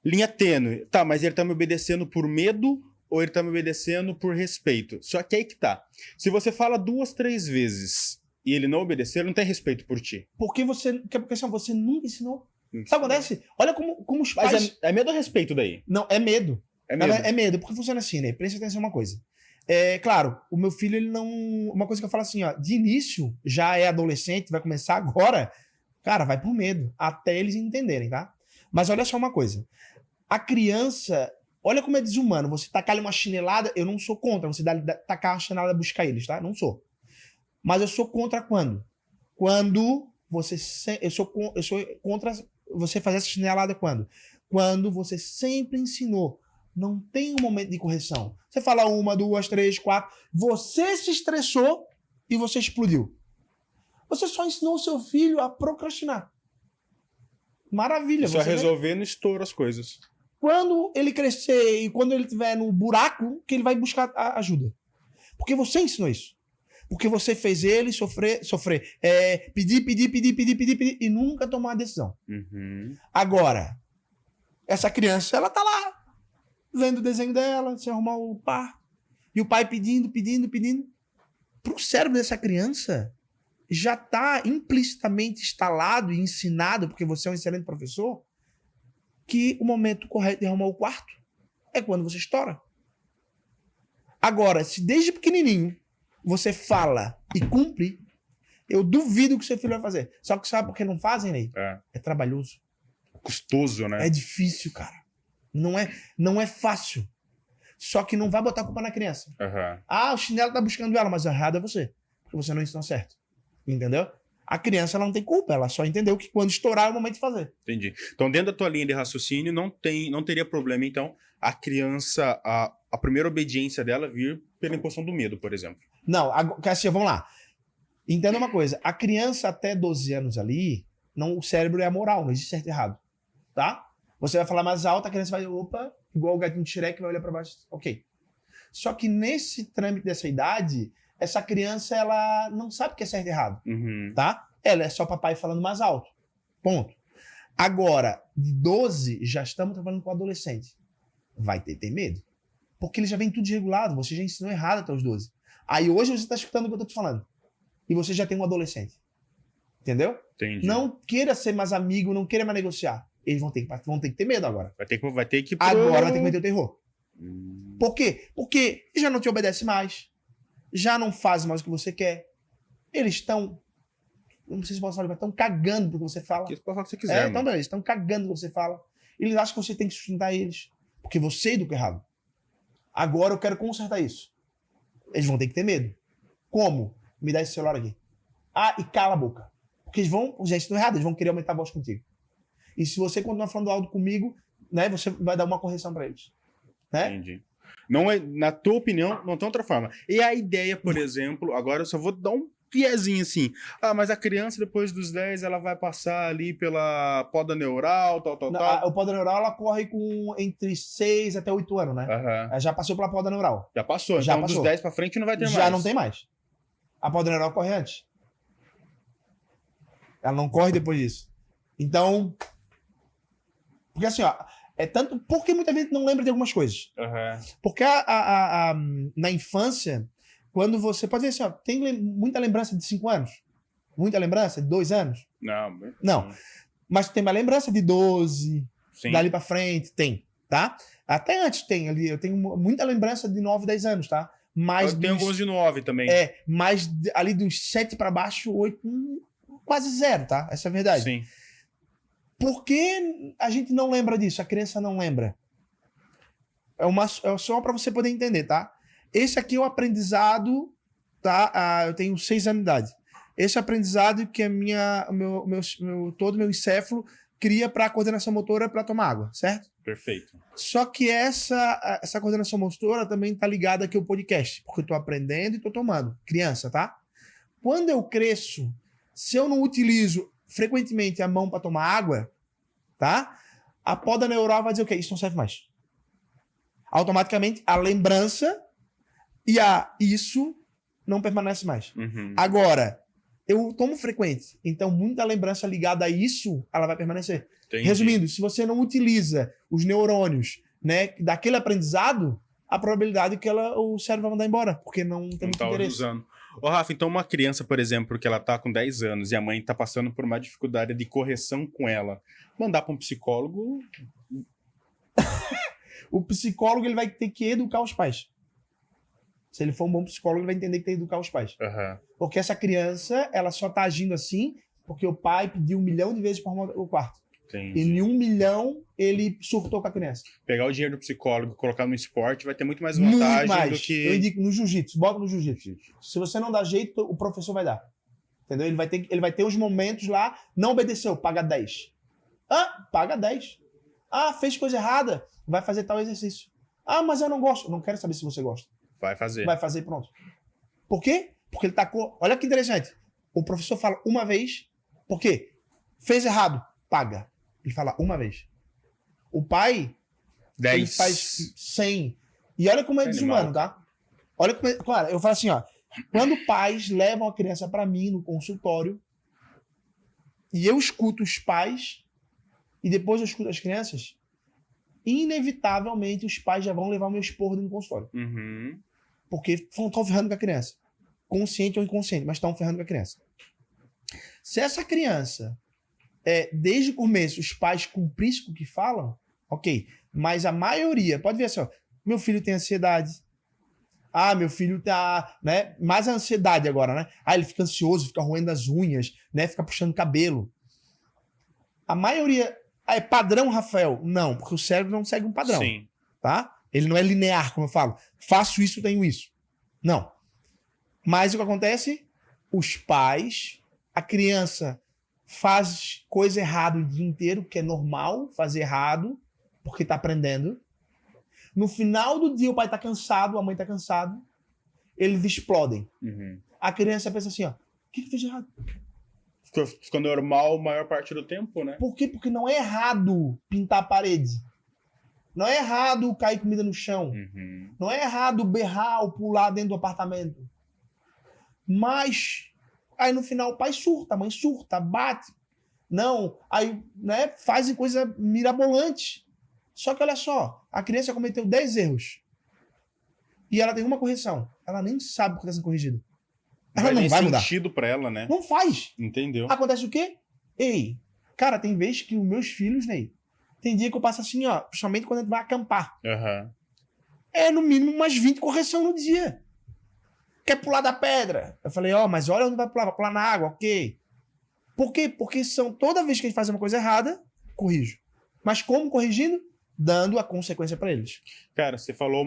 Linha tênue. Tá, mas ele tá me obedecendo por medo ou ele tá me obedecendo por respeito? Só que aí que tá. Se você fala 2, 3 vezes e ele não obedecer, ele não tem respeito por ti. Porque você nunca ensinou. Sabe o que acontece? Olha como os pais... Mas é medo ou respeito daí? Não, é medo. É medo. É medo, porque funciona assim, né? Presta atenção em uma coisa. Claro, o meu filho, ele não... Uma coisa que eu falo assim, ó, de início, já é adolescente, vai começar agora, cara, vai por medo, até eles entenderem, tá? Mas olha só uma coisa. A criança... Olha como é desumano. Você tacar-lhe uma chinelada, eu não sou contra. Você tacar uma chinelada e buscar eles, tá? Não sou. Mas eu sou contra quando? Quando você... Eu sou contra você fazer essa chinelada quando? Quando você sempre ensinou. Não tem um momento de correção. Você fala 1, 2, 3, 4. Você se estressou e você explodiu. Você só ensinou o seu filho a procrastinar. Maravilha. Só resolver no estouro as coisas. Quando ele crescer e quando ele estiver no buraco, que ele vai buscar ajuda. Porque você ensinou isso. Porque você fez ele sofrer, pedir e nunca tomar uma decisão. Agora, essa criança, ela tá lá, vendo o desenho dela, sem arrumar o par. E o pai pedindo. Pro cérebro dessa criança, já tá implicitamente instalado e ensinado, porque você é um excelente professor, que o momento correto de arrumar o quarto é quando você estoura. Agora, se desde pequenininho você fala e cumpre, eu duvido que seu filho vai fazer. Só que sabe por que não fazem, Ney? É trabalhoso. Custoso, né? É difícil, cara. Não é fácil. Só que não vai botar a culpa na criança. O chinelo tá buscando ela, mas o errado é você. Porque você não ensinou certo. Entendeu? A criança ela não tem culpa, ela só entendeu que quando estourar é o momento de fazer. Entendi. Então, dentro da tua linha de raciocínio, não teria problema, então, a criança, a primeira obediência dela vir pela imposição do medo, por exemplo. Não, assim, vamos lá. Entenda uma coisa, a criança até 12 anos ali, o cérebro é amoral, não existe certo e errado. Tá? Você vai falar mais alto, a criança vai, opa, igual o gatinho de Shrek, vai olhar pra baixo. Ok. Só que nesse trâmite dessa idade, essa criança, ela não sabe o que é certo e errado. Tá? Ela é só papai falando mais alto. Ponto. Agora, de 12, já estamos trabalhando com adolescente. Vai ter medo. Porque ele já vem tudo desregulado. Você já ensinou errado até os 12. Aí hoje você está escutando o que eu tô te falando. E você já tem um adolescente. Entendeu? Entendi. Não queira ser mais amigo, não queira mais negociar. Eles vão ter que ter medo agora. Vai ter que Agora vai ter que meter o terror. Por quê? Porque já não te obedece mais, já não faz mais o que você quer. Eles estão, não sei se posso falar, mas estão cagando pro que você fala. Isso pode falar o que você quiser, então, beleza, estão cagando pro que você fala. Eles acham que você tem que sustentar eles, porque você educa errado. Agora eu quero consertar isso. Eles vão ter que ter medo. Como? Me dá esse celular aqui. E cala a boca. Porque eles vão, já estão errados, eles vão querer aumentar a voz contigo. E se você continuar falando alto comigo, né, você vai dar uma correção para eles. Né? Entendi. Não é, na tua opinião, não tem outra forma. E a ideia, por exemplo, agora eu só vou dar um piezinho assim. Mas a criança, depois dos 10, ela vai passar ali pela poda neural, tal. O poda neural, ela corre com entre 6 até 8 anos, né? Ela já passou pela poda neural. Já passou. Já então passou. Dos 10 pra frente não vai ter mais. Já não tem mais. A poda neural corre antes. Ela não corre depois disso. Então... Porque assim, porque muita gente não lembra de algumas coisas. Porque na infância, quando você... Pode ver assim, tem muita lembrança de 5 anos? Muita lembrança de 2 anos? Não. Mas tem uma lembrança de 12, Sim. Dali pra frente, tem, tá? Até antes tem ali, eu tenho muita lembrança de 9, 10 anos, tá? Mas tem alguns de 9 também. Mas ali dos 7 pra baixo, 8, quase 0, tá? Essa é a verdade. Sim. Por que a gente não lembra disso? A criança não lembra. É só para você poder entender, tá? Esse aqui é o aprendizado, tá? Eu tenho 6 anos de idade. Esse aprendizado que todo meu encéfalo cria para a coordenação motora para tomar água, certo? Perfeito. Só que essa coordenação motora também tá ligada aqui ao podcast, porque eu tô aprendendo e tô tomando. Criança, tá? Quando eu cresço, se eu não utilizo frequentemente a mão para tomar água, tá? A poda neural vai dizer o quê? Isso não serve mais. Automaticamente, a lembrança e isso não permanece mais. Agora, eu tomo frequente, então muita lembrança ligada a isso, ela vai permanecer. Entendi. Resumindo, se você não utiliza os neurônios, né, daquele aprendizado, a probabilidade é que o cérebro vai mandar embora, porque não tem muito interesse. Usando. Rafa, então uma criança, por exemplo, que ela tá com 10 anos e a mãe tá passando por uma dificuldade de correção com ela, mandar para um psicólogo... O psicólogo, ele vai ter que educar os pais. Se ele for um bom psicólogo, ele vai entender que tem que educar os pais. Porque essa criança, ela só tá agindo assim porque o pai pediu 1 milhão de vezes para arrumar o quarto. Entendi. E em 1 milhão, ele surtou com a criança. Pegar o dinheiro do psicólogo e colocar no esporte vai ter muito mais vantagem do que... Eu indico no jiu-jitsu, bota no jiu-jitsu. Se você não dá jeito, o professor vai dar. Entendeu? Ele vai ter uns momentos lá, não obedeceu, paga 10. Paga 10. Fez coisa errada, vai fazer tal exercício. Mas eu não gosto. Não quero saber se você gosta. Vai fazer. Vai fazer, pronto. Por quê? Porque ele tacou... Olha que interessante. O professor fala uma vez, por quê? Fez errado, paga. Ele fala uma vez. O pai, 10. Ele faz 100. E olha como é desumano, tá? Olha como Claro, eu falo assim, quando pais levam a criança para mim no consultório e eu escuto os pais e depois eu escuto as crianças, inevitavelmente os pais já vão levar o meu esporro no consultório. Porque estão ferrando com a criança. Consciente ou inconsciente, mas estão ferrando com a criança. Se essa criança, desde o começo, os pais cumprissem com o que falam, ok. Mas a maioria, pode ver assim, meu filho tem ansiedade. Meu filho tá, né? Mais a ansiedade agora, né? Ele fica ansioso, fica roendo as unhas, né? Fica puxando cabelo. A maioria... é padrão, Rafael? Não, porque o cérebro não segue um padrão. Sim. Tá? Ele não é linear, como eu falo. Faço isso, tenho isso. Não. Mas o que acontece? Os pais, a criança faz coisa errada o dia inteiro, que é normal fazer errado, porque tá aprendendo. No final do dia, o pai tá cansado, a mãe tá cansado. Eles explodem. A criança pensa assim, o que fez de errado? Ficou normal a maior parte do tempo, né? Por quê? Porque não é errado pintar a parede. Não é errado cair comida no chão. Não é errado berrar ou pular dentro do apartamento. Mas, aí no final o pai surta, a mãe surta, bate. Não, aí, né, fazem coisa mirabolante. Só que olha só, a criança cometeu 10 erros. E ela tem uma correção. Ela nem sabe o que está sendo corrigido. Ela não vai mudar. Faz sentido pra ela, né? Não faz. Entendeu? Acontece o quê? Cara, tem vezes que os meus filhos, Ney, tem dia que eu passo assim, principalmente quando a gente vai acampar. é no mínimo umas 20 correções no dia. Quer pular da pedra? Eu falei, mas olha onde vai pular na água, ok. Por quê? Porque toda vez que a gente faz uma coisa errada, corrijo. Mas como corrigindo? Dando a consequência pra eles. Cara, você falou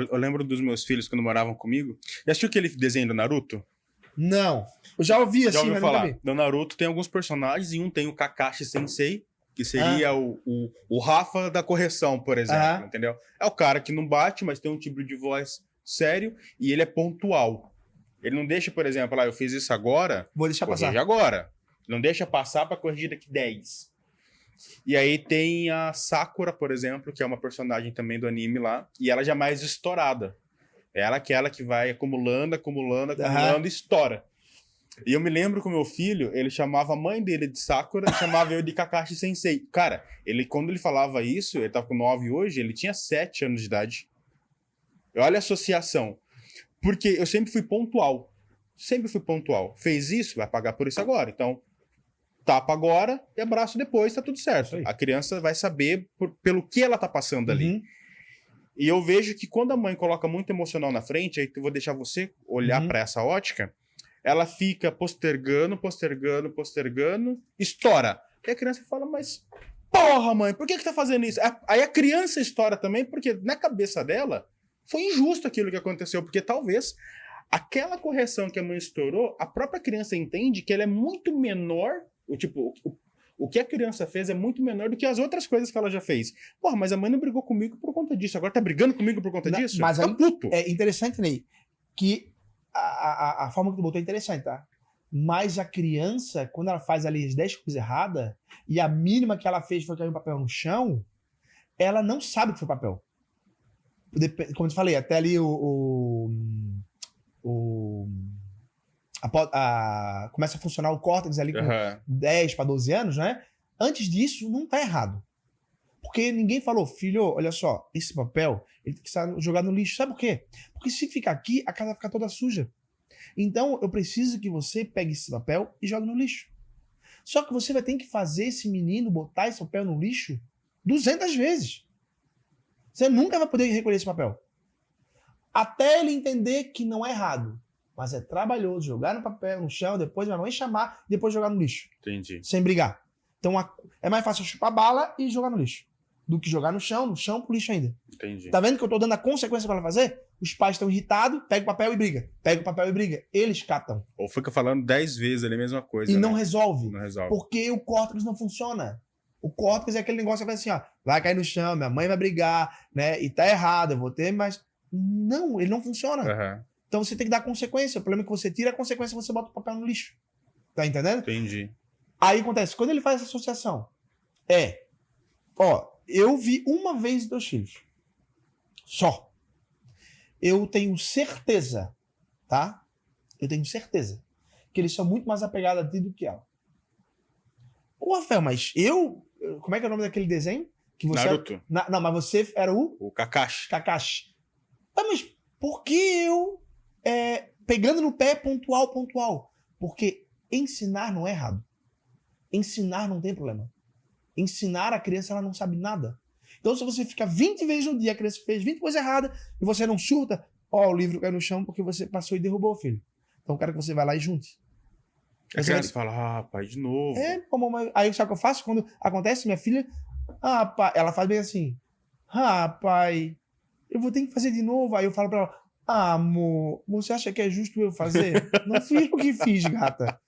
Eu lembro dos meus filhos quando moravam comigo. Já assistiu aquele desenho do Naruto? Não. Eu já ouvi assim, ouviu mas falar? nunca vi. No Naruto tem alguns personagens e um tem o Kakashi Sensei, que seria o Rafa da correção, por exemplo, entendeu? É o cara que não bate, mas tem um timbre de voz sério e ele é pontual. Ele não deixa, por exemplo, eu fiz isso agora, vou deixar passar agora. Não deixa passar pra corrigir daqui 10. E aí tem a Sakura, por exemplo, que é uma personagem também do anime lá, e ela já é mais estourada. Ela é aquela que vai acumulando e estoura. E eu me lembro que o meu filho, ele chamava a mãe dele de Sakura e chamava eu de Kakashi Sensei. Cara, quando ele falava isso, ele tava com 9 hoje, ele tinha 7 anos de idade. Olha a associação. Porque eu sempre fui pontual. Fez isso, vai pagar por isso agora. Então, tapa agora e abraço depois, tá tudo certo. A criança vai saber pelo que ela tá passando ali. E eu vejo que quando a mãe coloca muito emocional na frente, aí eu vou deixar você olhar para essa ótica, ela fica postergando, estoura. E a criança fala, mas porra, mãe, por que tá fazendo isso? Aí a criança estoura também, porque na cabeça dela foi injusto aquilo que aconteceu, porque talvez aquela correção que a mãe estourou, a própria criança entende que ela é muito menor, o que a criança fez é muito menor do que as outras coisas que ela já fez. Porra, mas a mãe não brigou comigo por conta disso, agora tá brigando comigo por conta disso? Mas tá puto. É interessante, Ney, que a forma que tu botou é interessante, tá? Mas a criança, quando ela faz ali as 10 coisas erradas, e a mínima que ela fez foi cair um papel no chão, ela não sabe que foi papel. Como eu te falei, até ali começa a funcionar o córtex ali com 10 para 12 anos, né? Antes disso, não tá errado. Porque ninguém falou, filho, olha só, esse papel, ele tem que estar jogado no lixo. Sabe por quê? Porque se ficar aqui, a casa vai ficar toda suja. Então, eu preciso que você pegue esse papel e jogue no lixo. Só que você vai ter que fazer esse menino botar esse papel no lixo 200 vezes. Você nunca vai poder recolher esse papel. Até ele entender que não é errado. Mas é trabalhoso jogar no papel, no chão, depois minha mãe chamar, depois jogar no lixo. Entendi. Sem brigar. Então, é mais fácil chupar bala e jogar no lixo. Do que jogar no chão pro lixo ainda. Entendi. Tá vendo que eu tô dando a consequência pra ela fazer? Os pais estão irritados, pega o papel e briga. Pega o papel e briga. Eles catam. Ou fica falando 10 vezes ali a mesma coisa. E não resolve. Não resolve. Porque o córtex não funciona. O córtex é aquele negócio que vai assim, ó, vai cair no chão, minha mãe vai brigar, né? E tá errado, eu vou ter, mas... Não, ele não funciona. Então você tem que dar consequência. O problema é que você tira a consequência e você bota o papel no lixo. Tá entendendo? Entendi. Aí acontece, quando ele faz essa associação, eu vi uma vez 2 filhos. Só. Eu tenho certeza, tá? Eu tenho certeza que eles são muito mais apegados a ti do que ela. Ô, Rafael, mas como é que é o nome daquele desenho? Que você Naruto. Não, mas você era o Kakashi. Kakashi. Mas por que eu pegando no pé pontual? Porque ensinar não é errado. Ensinar não tem problema. Ensinar a criança, ela não sabe nada. Então, se você fica 20 vezes no dia, a criança fez 20 coisas erradas, e você não surta, o livro caiu no chão porque você passou e derrubou o filho. Então, eu quero que você vá lá e junte. A criança fala, pai, de novo. Aí, sabe o que eu faço? Quando acontece, minha filha, pai, ela faz bem assim, pai, eu vou ter que fazer de novo. Aí eu falo pra ela, amor, você acha que é justo eu fazer? Não fiz o que fiz, gata.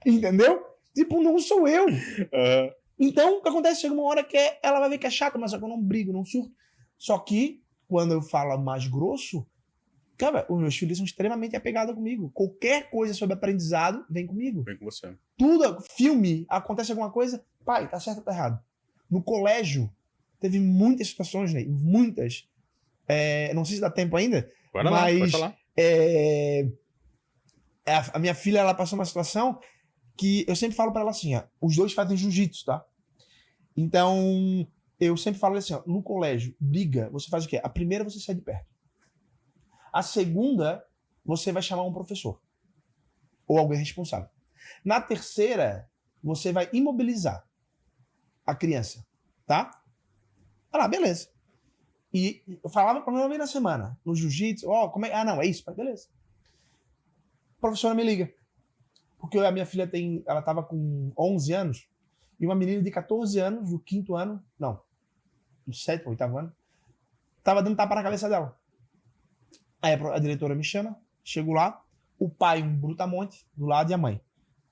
Entendeu? Tipo, não sou eu. Então, o que acontece? Chega uma hora que ela vai ver que é chata, mas só que eu não brigo, não surto. Só que, quando eu falo mais grosso, cara, os meus filhos são extremamente apegados comigo. Qualquer coisa sobre aprendizado, vem comigo. Vem com você. Tudo, filme, acontece alguma coisa, pai, tá certo ou tá errado? No colégio, teve muitas situações, né? Muitas. Não sei se dá tempo ainda, Bora lá, pode falar. A minha filha, ela passou uma situação que eu sempre falo pra ela assim, ó, os dois fazem jiu-jitsu, tá? Então, eu sempre falo assim, ó, no colégio, briga, você faz o quê? A primeira, você sai de perto. A segunda, você vai chamar um professor. Ou alguém responsável. Na terceira, você vai imobilizar a criança, tá? Beleza. E eu falava pra mim uma vez na semana, no jiu-jitsu, como é? Ah, não, é isso, pai, beleza. A professora me liga. Porque a minha filha ela tava com 11 anos, e uma menina de 14 anos, do 5º ano, não, do 7º, 8º ano, tava dando tapa na cabeça dela. Aí a diretora me chama, chego lá, o pai um brutamonte do lado e a mãe.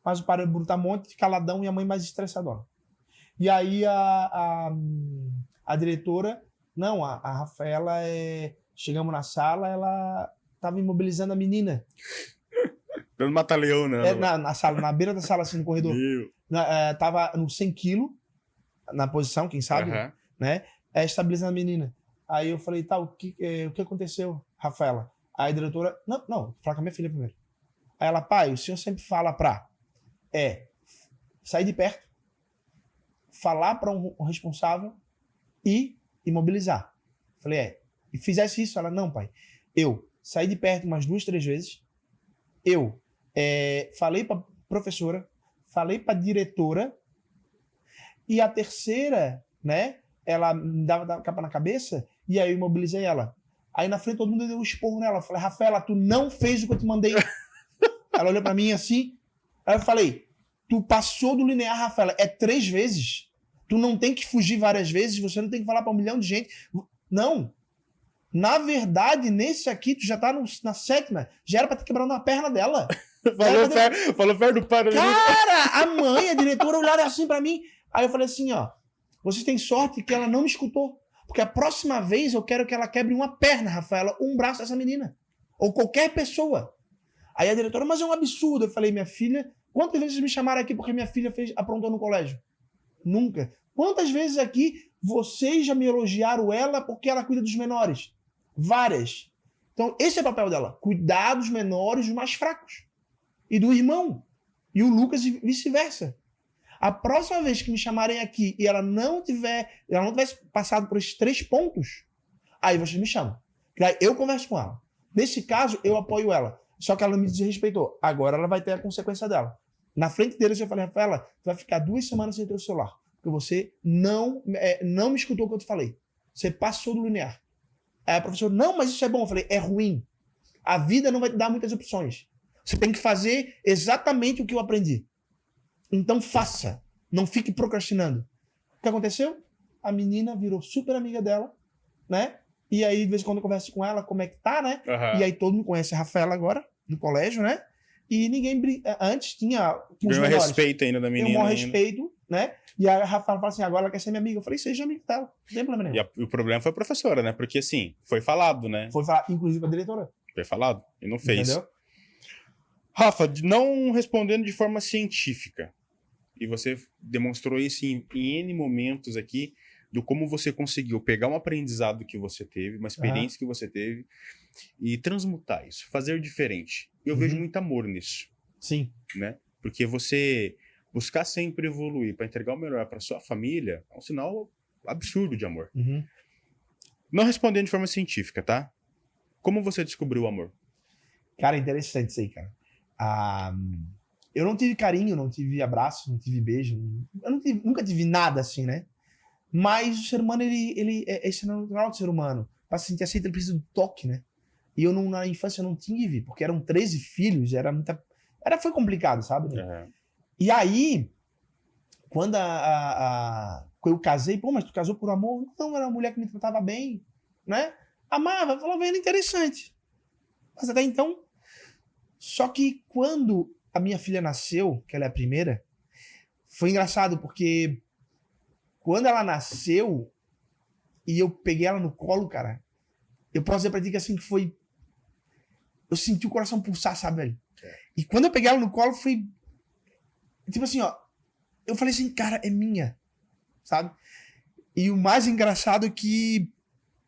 Mas o pai é brutamonte, caladão, e a mãe mais estressadora. E aí a diretora, não, a Rafaela, chegamos na sala, ela tava imobilizando a menina. Dando mata-leão, né? Na sala, na beira da sala, assim, no corredor. Tava no 100 kg, na posição, quem sabe, né? Estabilizando a menina. Aí eu falei, tá, o que aconteceu, Rafaela? Aí a diretora, não, fala com a minha filha primeiro. Aí ela, pai, o senhor sempre fala pra sair de perto, falar para um responsável e imobilizar. Falei, e fizesse isso? Ela, não, pai. Eu saí de perto umas 2, 3 vezes. Eu falei para professora, falei para diretora, e a terceira, né, ela me dava capa na cabeça, e aí eu imobilizei ela. Aí na frente todo mundo deu um esporro nela. Eu falei, Rafaela, tu não fez o que eu te mandei. Ela olhou para mim assim, aí eu falei, tu passou do linear, Rafaela, 3 vezes. Tu não tem que fugir várias vezes, você não tem que falar para 1 milhão de gente. Não. Na verdade, nesse aqui, tu já tá na 7ª. Já era pra ter quebrado uma perna dela. Falou perto do pai. Cara, a mãe, a diretora, olharam assim pra mim. Aí eu falei assim, vocês têm sorte que ela não me escutou. Porque a próxima vez eu quero que ela quebre uma perna, Rafaela, um braço dessa menina. Ou qualquer pessoa. Aí a diretora, mas é um absurdo. Eu falei, minha filha, quantas vezes me chamaram aqui porque minha filha aprontou no colégio? Nunca. Quantas vezes aqui vocês já me elogiaram ela porque ela cuida dos menores? Várias. Então, esse é o papel dela. Cuidar dos menores, dos mais fracos. E do irmão. E o Lucas e vice-versa. A próxima vez que me chamarem aqui e ela não tivesse passado por esses 3 pontos, aí vocês me chamam. Aí eu converso com ela. Nesse caso, eu apoio ela. Só que ela me desrespeitou. Agora ela vai ter a consequência dela. Na frente deles eu falei, Rafaela, tu vai ficar 2 semanas sem ter o celular. Porque você não me escutou o que eu te falei. Você passou do linear. Aí a professora, não, mas isso é bom. Eu falei, é ruim. A vida não vai te dar muitas opções. Você tem que fazer exatamente o que eu aprendi. Então faça. Não fique procrastinando. O que aconteceu? A menina virou super amiga dela, né? E aí, de vez em quando eu converso com ela, como é que tá, né? Uhum. E aí todo mundo conhece a Rafaela agora, no colégio, né? E ninguém... Antes tinha... Ganhou respeito ainda da menina. Tem um maior respeito, né? E aí a Rafaela fala assim, agora ela quer ser minha amiga. Eu falei, seja amigo dela. Não tem problema nenhum. E o problema foi a professora, né? Porque, assim, foi falado, né? Foi falado, inclusive a diretora. Foi falado e não fez. Entendeu? Rafa, não respondendo de forma científica, e você demonstrou isso em N momentos aqui, do como você conseguiu pegar um aprendizado que você teve, uma experiência que você teve, e transmutar isso, fazer diferente. Eu vejo muito amor nisso. Sim. Né? Porque você buscar sempre evoluir para entregar o melhor para sua família é um sinal absurdo de amor. Não respondendo de forma científica, tá? Como você descobriu o amor? Cara, interessante isso aí, cara. Eu não tive carinho, não tive abraço, não tive beijo. Nunca tive nada assim, né? Mas o ser humano, esse é natural do ser humano. Para se sentir aceito, ele precisa do toque, né? E eu, na infância, não tive, porque eram 13 filhos, foi complicado, sabe? E aí, quando eu casei, pô, mas tu casou por amor? Não, era uma mulher que me tratava bem, né? Amava, falava, era interessante. Mas até então... Só que quando a minha filha nasceu, que ela é a primeira, foi engraçado, porque quando ela nasceu e eu peguei ela no colo, cara, eu posso dizer pra ti que assim, foi... Eu senti o coração pulsar, sabe, velho? E quando eu peguei ela no colo, foi... Tipo assim, eu falei assim, cara, é minha, sabe? E o mais engraçado é que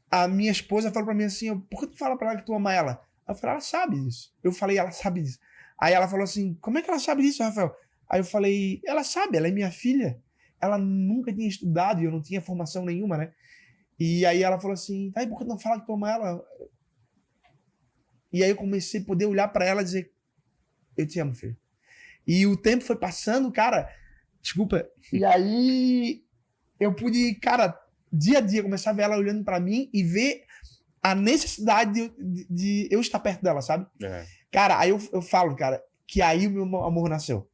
a minha esposa falou pra mim assim, por que tu fala pra ela que tu ama ela? Eu falei, ela sabe disso. Eu falei, ela sabe disso. Aí ela falou assim, como é que ela sabe disso, Rafael? Aí eu falei, ela sabe, ela é minha filha. Ela nunca tinha estudado e eu não tinha formação nenhuma, né? E aí ela falou assim, tá, e por que tu não fala que tu ama ela? E aí eu comecei a poder olhar pra ela e dizer, eu te amo, filho. E o tempo foi passando, cara, desculpa. E aí eu pude, cara, dia a dia, começar a ver ela olhando pra mim e ver a necessidade de eu estar perto dela, sabe? Cara, aí eu falo, cara, que aí o meu amor nasceu.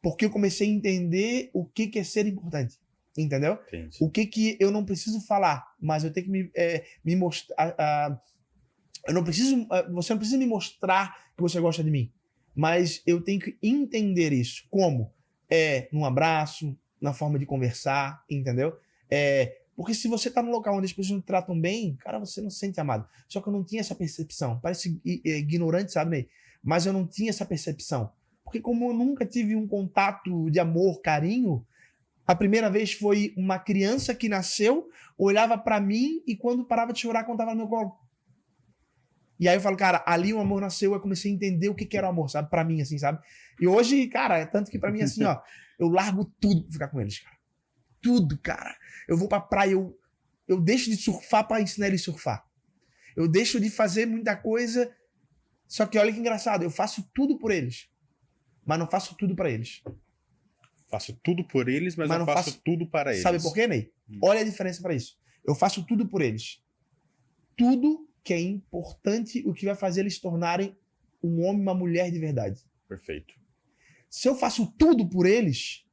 Porque eu comecei a entender o que é ser importante. Entendeu? Entendi. O que eu não preciso falar, mas eu tenho que me mostrar. Eu não preciso, você não precisa me mostrar que você gosta de mim. Mas eu tenho que entender isso. Como? Num abraço, na forma de conversar, entendeu? Porque se você tá num local onde as pessoas não te tratam bem, cara, você não se sente amado. Só que eu não tinha essa percepção. Parece ignorante, sabe, Ney? Mas eu não tinha essa percepção. Porque como eu nunca tive um contato de amor, carinho, a primeira vez foi uma criança que nasceu, olhava pra mim e quando parava de chorar, contava no meu colo. E aí eu falo, cara, ali o amor nasceu, eu comecei a entender o que era o amor, sabe? Pra mim, assim, sabe? E hoje, cara, tanto que pra mim, assim, ó, eu largo tudo pra ficar com eles, cara. Tudo, cara. Eu vou pra praia, eu deixo de surfar pra ensinar eles a surfar. Eu deixo de fazer muita coisa, só que olha que engraçado, eu faço tudo por eles, mas não faço tudo pra eles. Faço tudo por eles, mas não faço tudo para eles. Sabe por quê, Ney? Olha a diferença pra isso. Eu faço tudo por eles. Tudo que é importante, o que vai fazer eles se tornarem um homem e uma mulher de verdade. Perfeito. Se eu faço tudo por eles,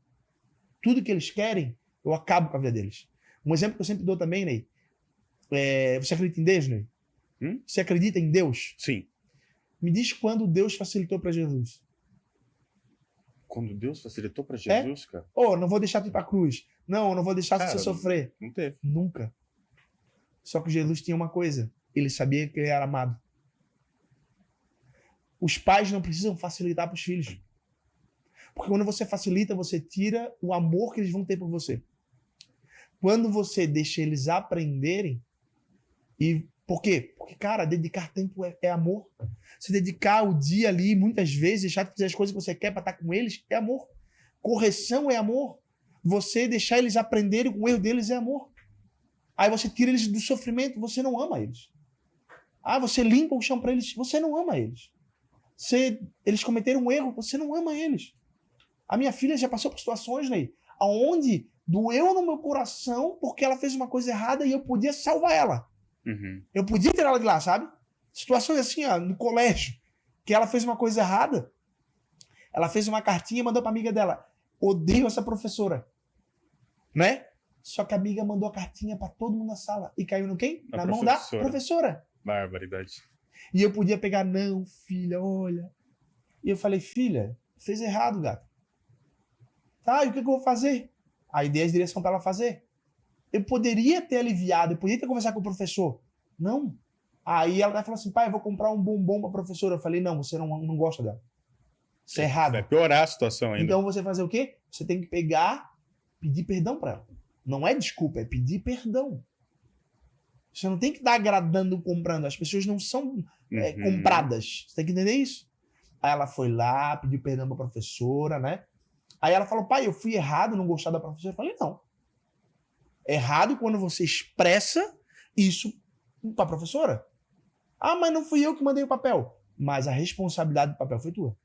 tudo que eles querem, eu acabo com a vida deles. Um exemplo que eu sempre dou também, Ney, você acredita em Deus, Ney? Você acredita em Deus? Sim. Me diz quando Deus facilitou para Jesus. Quando Deus facilitou para Jesus, cara? Não vou deixar tu ir pra cruz. Não vou deixar você sofrer. Não teve. Nunca. Só que Jesus tinha uma coisa. Ele sabia que ele era amado. Os pais não precisam facilitar para os filhos. Porque quando você facilita, você tira o amor que eles vão ter por você. Quando você deixa eles aprenderem, por quê? Porque, cara, dedicar tempo é amor. Se dedicar o dia ali, muitas vezes, deixar de fazer as coisas que você quer para estar com eles, é amor. Correção é amor. Você deixar eles aprenderem com o erro deles é amor. Aí você tira eles do sofrimento, você não ama eles. Você limpa o chão para eles, você não ama eles. Eles cometeram um erro, você não ama eles. A minha filha já passou por situações, Ney, onde doeu no meu coração porque ela fez uma coisa errada e eu podia salvar ela. Eu podia tirar ela de lá, sabe? Situações assim, no colégio, que ela fez uma coisa errada, ela fez uma cartinha e mandou pra amiga dela, odeio essa professora, né? Só que a amiga mandou a cartinha pra todo mundo na sala e caiu no quem? Na mão da professora. Barbaridade. E eu podia pegar, não, filha, olha. E eu falei, filha, fez errado, gato. Tá, e o que eu vou fazer? Aí dei a direção pra ela fazer. Eu poderia ter aliviado, eu poderia ter conversado com o professor. Não. Aí ela falou assim, pai, eu vou comprar um bombom pra professora. Eu falei, não, você não gosta dela. Isso é errado. Vai piorar a situação ainda. Então você fazer o quê? Você tem que pegar, pedir perdão pra ela. Não é desculpa, é pedir perdão. Você não tem que estar agradando, comprando. As pessoas não são compradas. Você tem que entender isso. Aí ela foi lá, pediu perdão pra professora, né? Aí ela falou, pai, eu fui errado, não gostar da professora. Eu falei, não. Errado quando você expressa isso pra professora. Mas não fui eu que mandei o papel. Mas a responsabilidade do papel foi tua.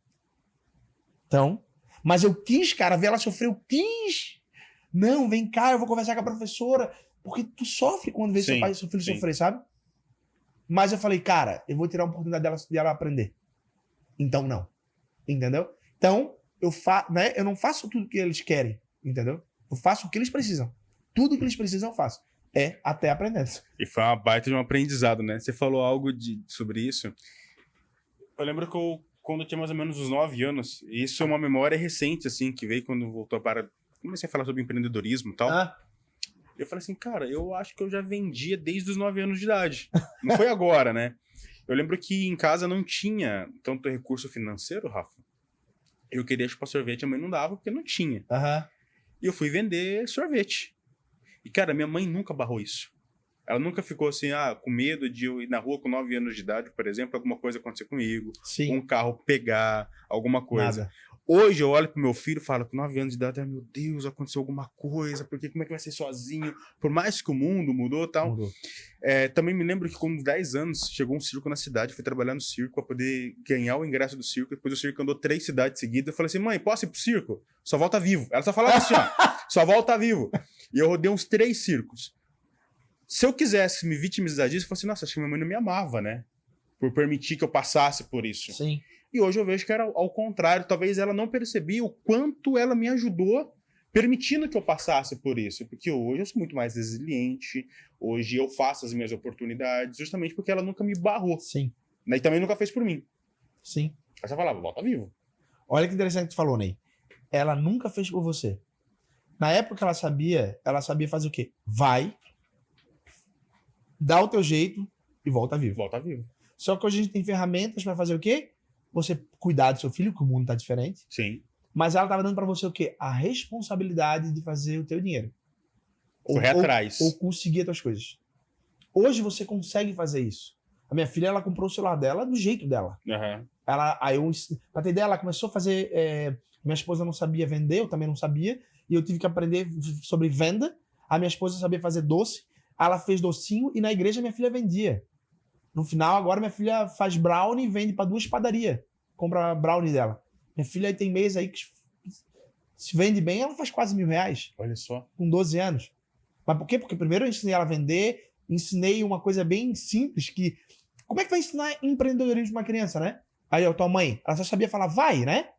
Então, mas eu quis, cara, ver ela sofrer, eu quis. Não, vem cá, eu vou conversar com a professora. Porque tu sofre quando vê seu pai e seu filho sofrer, sabe? Mas eu falei, cara, eu vou tirar a oportunidade dela aprender. Então, não. Entendeu? Então, eu não faço tudo que eles querem, entendeu? Eu faço o que eles precisam. Tudo que eles precisam eu faço. Até aprendendo. E foi uma baita de um aprendizado, né? Você falou algo sobre isso. Eu lembro que quando eu tinha mais ou menos uns 9 anos, isso é uma memória recente, assim, que veio quando voltou para... Comecei a falar sobre empreendedorismo e tal. Eu falei assim, cara, eu acho que eu já vendia desde os 9 anos de idade. Não foi agora, né? Eu lembro que em casa não tinha tanto recurso financeiro, Rafa. Eu queria chupar sorvete, a mãe não dava porque não tinha. E eu fui vender sorvete. E, cara, minha mãe nunca barrou isso. Ela nunca ficou assim, com medo de eu ir na rua com 9 anos de idade, por exemplo, alguma coisa acontecer comigo. Sim. Um carro pegar, alguma coisa. Nada. Hoje eu olho pro meu filho e falo, com 9 anos de idade, meu Deus, aconteceu alguma coisa, porque como é que vai ser sozinho? Por mais que o mundo mudou e tal. Mudou. Também me lembro que com 10 anos chegou um circo na cidade, fui trabalhar no circo para poder ganhar o ingresso do circo. Depois o circo andou 3 cidades seguidas. Eu falei assim, mãe, posso ir pro circo? Só volta vivo. Ela só falava assim, só volta vivo. E eu rodei uns 3 circos. Se eu quisesse me vitimizar disso, eu fosse, nossa, acho que minha mãe não me amava, né? Por permitir que eu passasse por isso. Sim. E hoje eu vejo que era ao contrário. Talvez ela não percebia o quanto ela me ajudou permitindo que eu passasse por isso. Porque hoje eu sou muito mais resiliente. Hoje eu faço as minhas oportunidades justamente porque ela nunca me barrou. Sim. E também nunca fez por mim. Sim. Aí você falava, volta vivo. Olha que interessante que tu falou, Ney. Ela nunca fez por você. Na época que ela sabia fazer o quê? Vai, dá o teu jeito e volta vivo. Volta vivo. Só que hoje a gente tem ferramentas para fazer o quê? Você cuidar do seu filho, que o mundo tá diferente. Sim. Mas ela tava dando para você o quê? A responsabilidade de fazer o teu dinheiro. Correr atrás. Ou conseguir as tuas coisas. Hoje você consegue fazer isso. A minha filha, ela comprou o celular dela do jeito dela. Uhum. Pra ter ideia, ela começou a fazer... minha esposa não sabia vender, eu também não sabia. E eu tive que aprender sobre venda. A minha esposa sabia fazer doce. Ela fez docinho e na igreja minha filha vendia. No final, agora minha filha faz brownie e vende para 2 padarias. Compra brownie dela. Minha filha tem mês aí que se vende bem, ela faz quase R$1.000. Olha só. Com 12 anos. Mas por quê? Porque primeiro eu ensinei ela a vender, ensinei uma coisa bem simples que... Como é que vai ensinar empreendedorismo pra uma criança, né? Aí, a tua mãe, ela só sabia falar vai, né?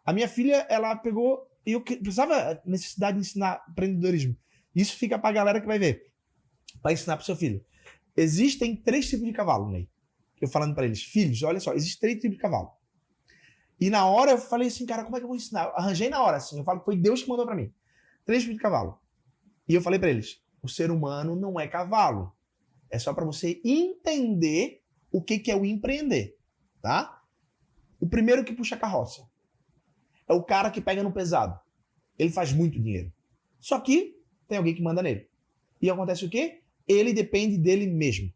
A minha filha, ela pegou... E eu precisava necessidade de ensinar empreendedorismo. Isso fica pra galera que vai ver. Pra ensinar pro seu filho. Existem 3 tipos de cavalo, Ney. Eu falando pra eles, filhos, olha só, existem 3 tipos de cavalo. E na hora eu falei assim, cara, como é que eu vou ensinar? Eu arranjei na hora, assim. Eu falo que foi Deus que mandou pra mim. 3 tipos de cavalo. E eu falei pra eles, o ser humano não é cavalo. É só pra você entender o que é o empreender, tá? O primeiro que puxa a carroça é o cara que pega no pesado. Ele faz muito dinheiro. Só que tem alguém que manda nele. E acontece o quê? Ele depende dele mesmo.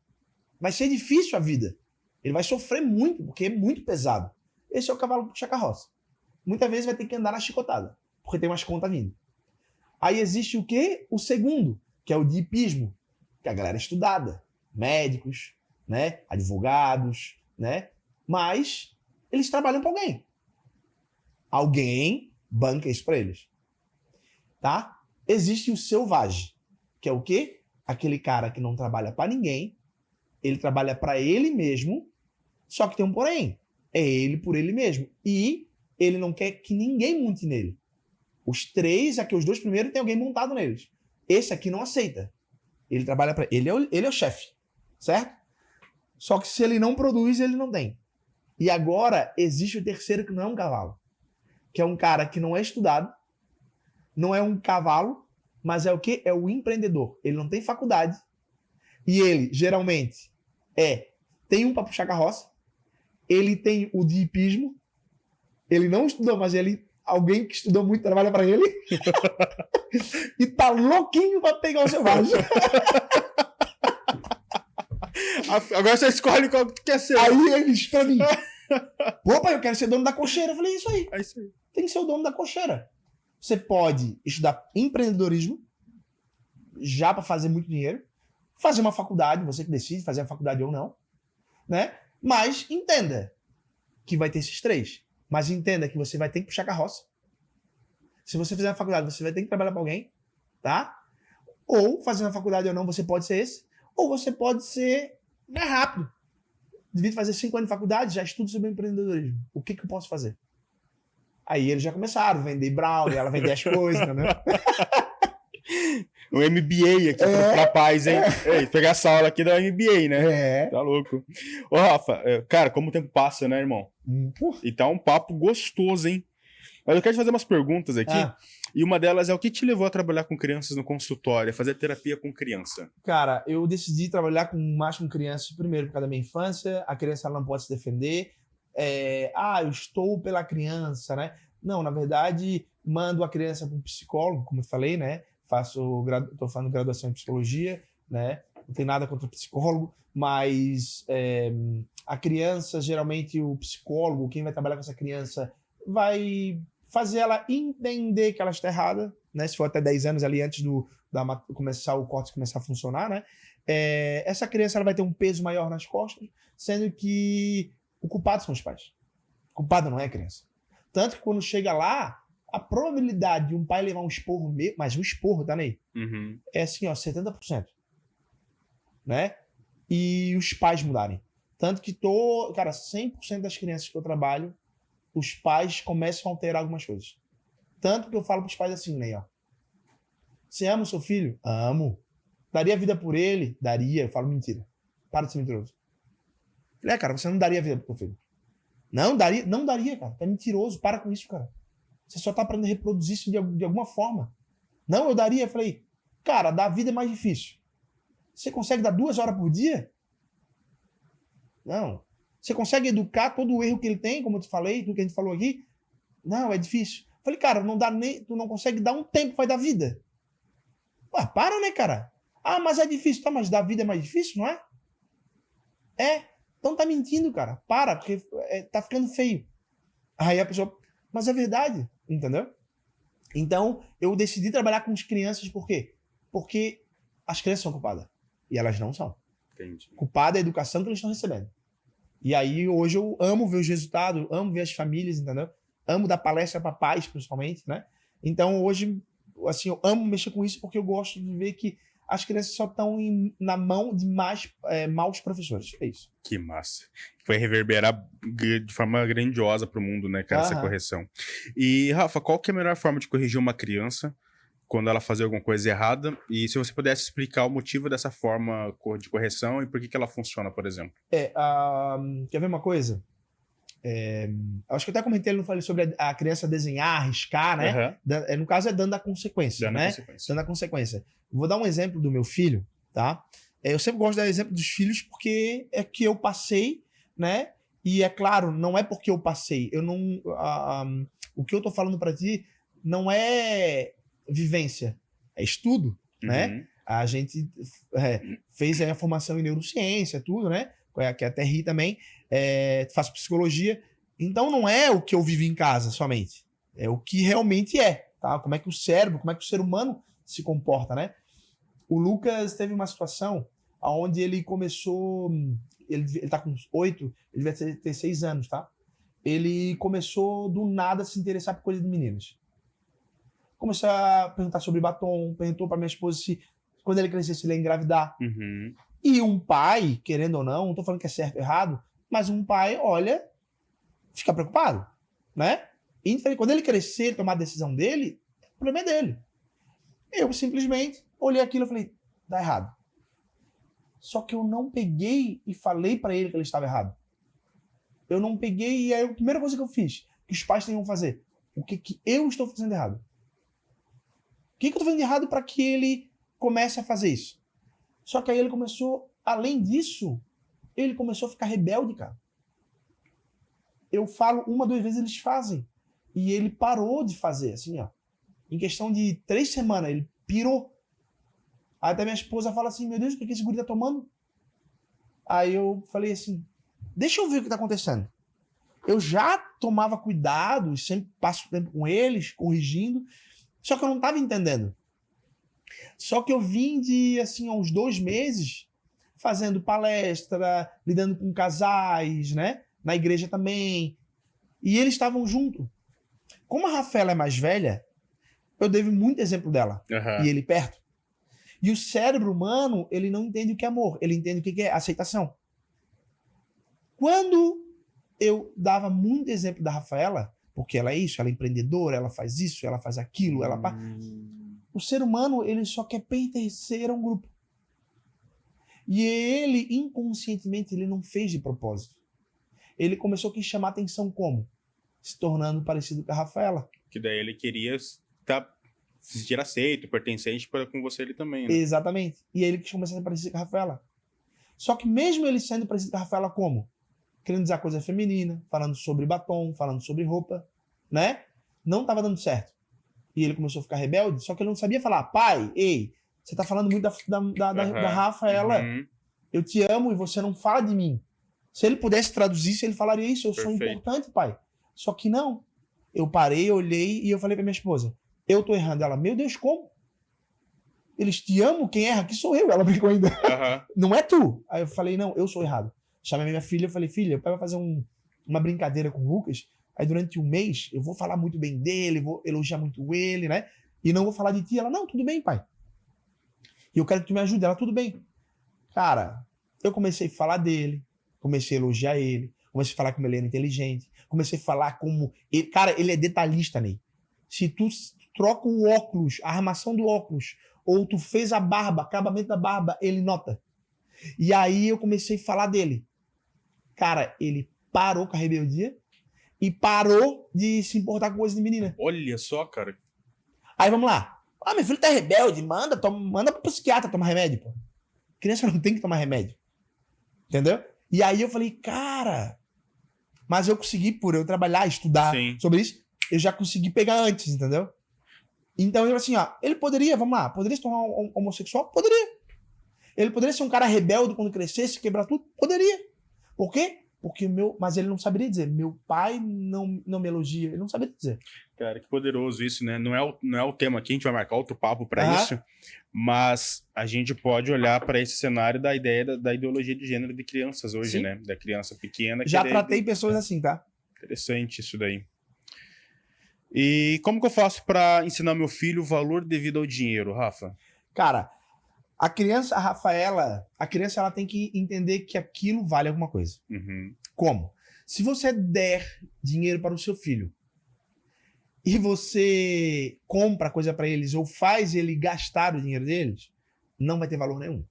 Vai ser difícil a vida. Ele vai sofrer muito, porque é muito pesado. Esse é o cavalo que puxa a carroça. Muitas vezes vai ter que andar na chicotada, porque tem umas contas vindo. Aí existe o quê? O segundo, que é o de hipismo, que é a galera estudada. Médicos, né? Advogados, né? Mas eles trabalham para alguém. Alguém banca isso para eles. Tá? Existe o selvagem, que é o quê? Aquele cara que não trabalha para ninguém, ele trabalha para ele mesmo, só que tem um porém. É ele por ele mesmo. E ele não quer que ninguém monte nele. Os 3, aqui os 2 primeiros, tem alguém montado neles. Esse aqui não aceita. Ele trabalha para ele. Ele é o chefe. Certo? Só que se ele não produz, ele não tem. E agora existe o terceiro que não é um cavalo. Que é um cara que não é estudado, não é um cavalo, mas é o quê? É o empreendedor. Ele não tem faculdade. E ele, geralmente, tem um para puxar carroça. Ele tem o de hipismo. Ele não estudou, mas alguém que estudou muito trabalha para ele. E tá louquinho para pegar o selvagem. Agora você escolhe qual que quer ser. Aí ele disse pra mim, pô, pai, eu quero ser dono da cocheira. Eu falei, isso aí. É isso aí. Tem que ser o dono da cocheira. Você pode estudar empreendedorismo, já para fazer muito dinheiro, fazer uma faculdade, você que decide fazer a faculdade ou não, né? Mas entenda que vai ter esses 3. Mas entenda que você vai ter que puxar carroça. Se você fizer a faculdade, você vai ter que trabalhar para alguém, tá? Ou fazendo a faculdade ou não, você pode ser esse. Ou você pode ser mais rápido. Devia fazer 5 anos de faculdade, já estudo sobre empreendedorismo. O que eu posso fazer? Aí eles já começaram a vender brownie, ela vender as coisas, né? O MBA aqui pro rapaz, hein? Ei, pegar essa aula aqui da MBA, né? Tá louco. Ô, Rafa, cara, como o tempo passa, né, irmão? E tá um papo gostoso, hein? Mas eu quero te fazer umas perguntas aqui. E uma delas é o que te levou a trabalhar com crianças no consultório, a fazer terapia com criança? Cara, eu decidi trabalhar mais com crianças, primeiro por causa da minha infância. A criança ela não pode se defender. Eu estou pela criança, né? Não, na verdade, mando a criança para um psicólogo, como eu falei, né? Estou fazendo graduação em psicologia, né? Não tem nada contra o psicólogo, mas a criança, geralmente o psicólogo, quem vai trabalhar com essa criança, vai fazer ela entender que ela está errada, né? Se for até 10 anos ali antes começar o córtex começar a funcionar, né? Essa criança ela vai ter um peso maior nas costas, sendo que o culpado são os pais. O culpado não é a criança. Tanto que quando chega lá, a probabilidade de um pai levar um esporro, mas um esporro, tá, Ney? Uhum. É assim, ó, 70%. né? E os pais mudarem. Tanto que, cara, 100% das crianças que eu trabalho, os pais começam a alterar algumas coisas. Tanto que eu falo pros pais assim, Ney, ó. Você ama o seu filho? Amo. Daria vida por ele? Daria. Eu falo, mentira. Para de ser mentiroso. Falei, cara, você não daria vida pro teu filho. Não daria, não daria, cara. É mentiroso. Para com isso, cara. Você só tá aprendendo a reproduzir isso de alguma forma. Não, eu daria. Eu falei, cara, dar vida é mais difícil. Você consegue dar 2 horas por dia? Não. Você consegue educar todo o erro que ele tem, como eu te falei, tudo que a gente falou aqui? Não, é difícil. Eu falei, cara, tu não consegue dar um tempo, vai dar vida. Pô, para, né, cara? Ah, mas é difícil. Tá, mas dar vida é mais difícil, não é? É. Então tá mentindo, cara. Para, porque tá ficando feio. Aí a pessoa... Mas é verdade, entendeu? Então, eu decidi trabalhar com as crianças, por quê? Porque as crianças são culpadas. E elas não são. Entendi. Culpada é a educação que eles estão recebendo. E aí, hoje, eu amo ver os resultados, amo ver as famílias, entendeu? Amo dar palestra para pais, principalmente, né? Então, hoje, assim, eu amo mexer com isso porque eu gosto de ver que as crianças só estão na mão de maus professores. É isso. Que massa. Vai reverberar de forma grandiosa pro mundo, né, cara, essa correção. E, Rafa, qual que é a melhor forma de corrigir uma criança quando ela fazer alguma coisa errada? E se você pudesse explicar o motivo dessa forma de correção e por que ela funciona, por exemplo. Quer ver uma coisa? Acho que eu até comentei, não falei sobre a criança desenhar, arriscar, né? Uhum. No caso, é dando a consequência, né? Dando a consequência. Vou dar um exemplo do meu filho, tá? Eu sempre gosto de dar exemplo dos filhos porque é que eu passei, né? E é claro, não é porque eu passei. Eu não, o que eu tô falando para ti não é vivência, é estudo, né? A gente fez a formação em neurociência, tudo, né? Que até ri também, faço psicologia. Então não é o que eu vivo em casa somente, é o que realmente é, tá? Como é que o cérebro, como é que o ser humano se comporta, né? O Lucas teve uma situação onde ele começou, ele tá com 8, ele vai ter 6 anos, tá? Ele começou do nada a se interessar por coisa de meninas. Começou a perguntar sobre batom, perguntou pra minha esposa se quando ele crescesse ele ia engravidar. Uhum. E um pai, querendo ou não tô falando que é certo ou errado, mas um pai, olha, fica preocupado, né? E quando ele crescer, tomar a decisão dele, o problema é dele. Eu simplesmente olhei aquilo e falei, dá errado. Só que eu não peguei e falei pra ele que ele estava errado. Eu não peguei e aí a primeira coisa que eu fiz, que os pais têm que fazer, o que eu estou fazendo errado? O que eu estou fazendo de errado para que ele comece a fazer isso? Só que aí ele começou, além disso, ele começou a ficar rebelde, cara. Eu falo 1, 2 vezes, eles fazem. E ele parou de fazer, assim, ó. Em questão de 3 semanas, ele pirou. Aí até minha esposa fala assim, meu Deus, o que esse guri tá tomando? Aí eu falei assim, deixa eu ver o que tá acontecendo. Eu já tomava cuidado, sempre passo tempo com eles, corrigindo, só que eu não tava entendendo. Só que eu vim de, assim, há uns 2 meses, fazendo palestra, lidando com casais, né? Na igreja também. E eles estavam junto. Como a Rafaela é mais velha, eu devo muito exemplo dela. Uhum. E ele perto. E o cérebro humano, ele não entende o que é amor. Ele entende o que é aceitação. Quando eu dava muito exemplo da Rafaela, porque ela é isso, ela é empreendedora, ela faz isso, ela faz aquilo, ela... O ser humano, ele só quer pertencer a um grupo. E ele, inconscientemente, ele não fez de propósito. Ele começou a querer chamar atenção como? Se tornando parecido com a Rafaela. Que daí ele queria se sentir aceito, pertencente com você ele também, né? Exatamente. E ele quis começar a ser parecido com a Rafaela. Só que mesmo ele sendo parecido com a Rafaela como? Querendo dizer coisa feminina, falando sobre batom, falando sobre roupa, né? Não estava dando certo. E ele começou a ficar rebelde, só que ele não sabia falar, pai, ei, você tá falando muito da Rafaela. Eu te amo e você não fala de mim. Se ele pudesse traduzir isso, ele falaria isso, eu sou importante, pai. Só que não. Eu parei, olhei e eu falei pra minha esposa, eu tô errando. Ela, meu Deus, como? Eles te amam, quem erra aqui sou eu. Ela brincou ainda. Não é tu. Aí eu falei, não, eu sou errado. Chamei minha filha, eu falei, filha, o pai vai fazer uma brincadeira com o Lucas, aí durante 1 mês eu vou falar muito bem dele, vou elogiar muito ele, né? E não vou falar de ti. Ela, não, tudo bem, pai. E eu quero que tu me ajude. Ela, tudo bem. Cara, eu comecei a falar dele, comecei a elogiar ele, comecei a falar como ele era inteligente, comecei a falar como... Ele, cara, ele é detalhista, Ney. Se tu troca o óculos, a armação do óculos, ou tu fez a barba, acabamento da barba, ele nota. E aí eu comecei a falar dele. Cara, ele parou com a rebeldia e parou de se importar com coisa de menina. Olha só, cara. Aí vamos lá. Ah, meu filho tá rebelde, manda pro psiquiatra tomar remédio, pô. Criança não tem que tomar remédio. Entendeu? E aí eu falei, cara... Mas eu consegui, por eu trabalhar, estudar sobre isso, eu já consegui pegar antes, entendeu? Então, eu assim, ó, ele poderia, vamos lá, poderia se tornar um homossexual? Poderia. Ele poderia ser um cara rebelde quando crescesse, quebrar tudo? Poderia. Por quê? Porque mas ele não saberia dizer. Meu pai não me elogia. Ele não saberia dizer. Cara, que poderoso isso, né? Não é o tema aqui, a gente vai marcar outro papo para isso, mas a gente pode olhar para esse cenário da ideia da ideologia de gênero de crianças hoje, né? Da criança pequena. Já tratei pessoas assim, tá? Interessante isso daí. E como que eu faço para ensinar meu filho o valor devido ao dinheiro, Rafa? Cara, a criança, a Rafaela, ela tem que entender que aquilo vale alguma coisa. Uhum. Como? Se você der dinheiro para o seu filho e você compra coisa para eles ou faz ele gastar o dinheiro deles, não vai ter valor nenhum.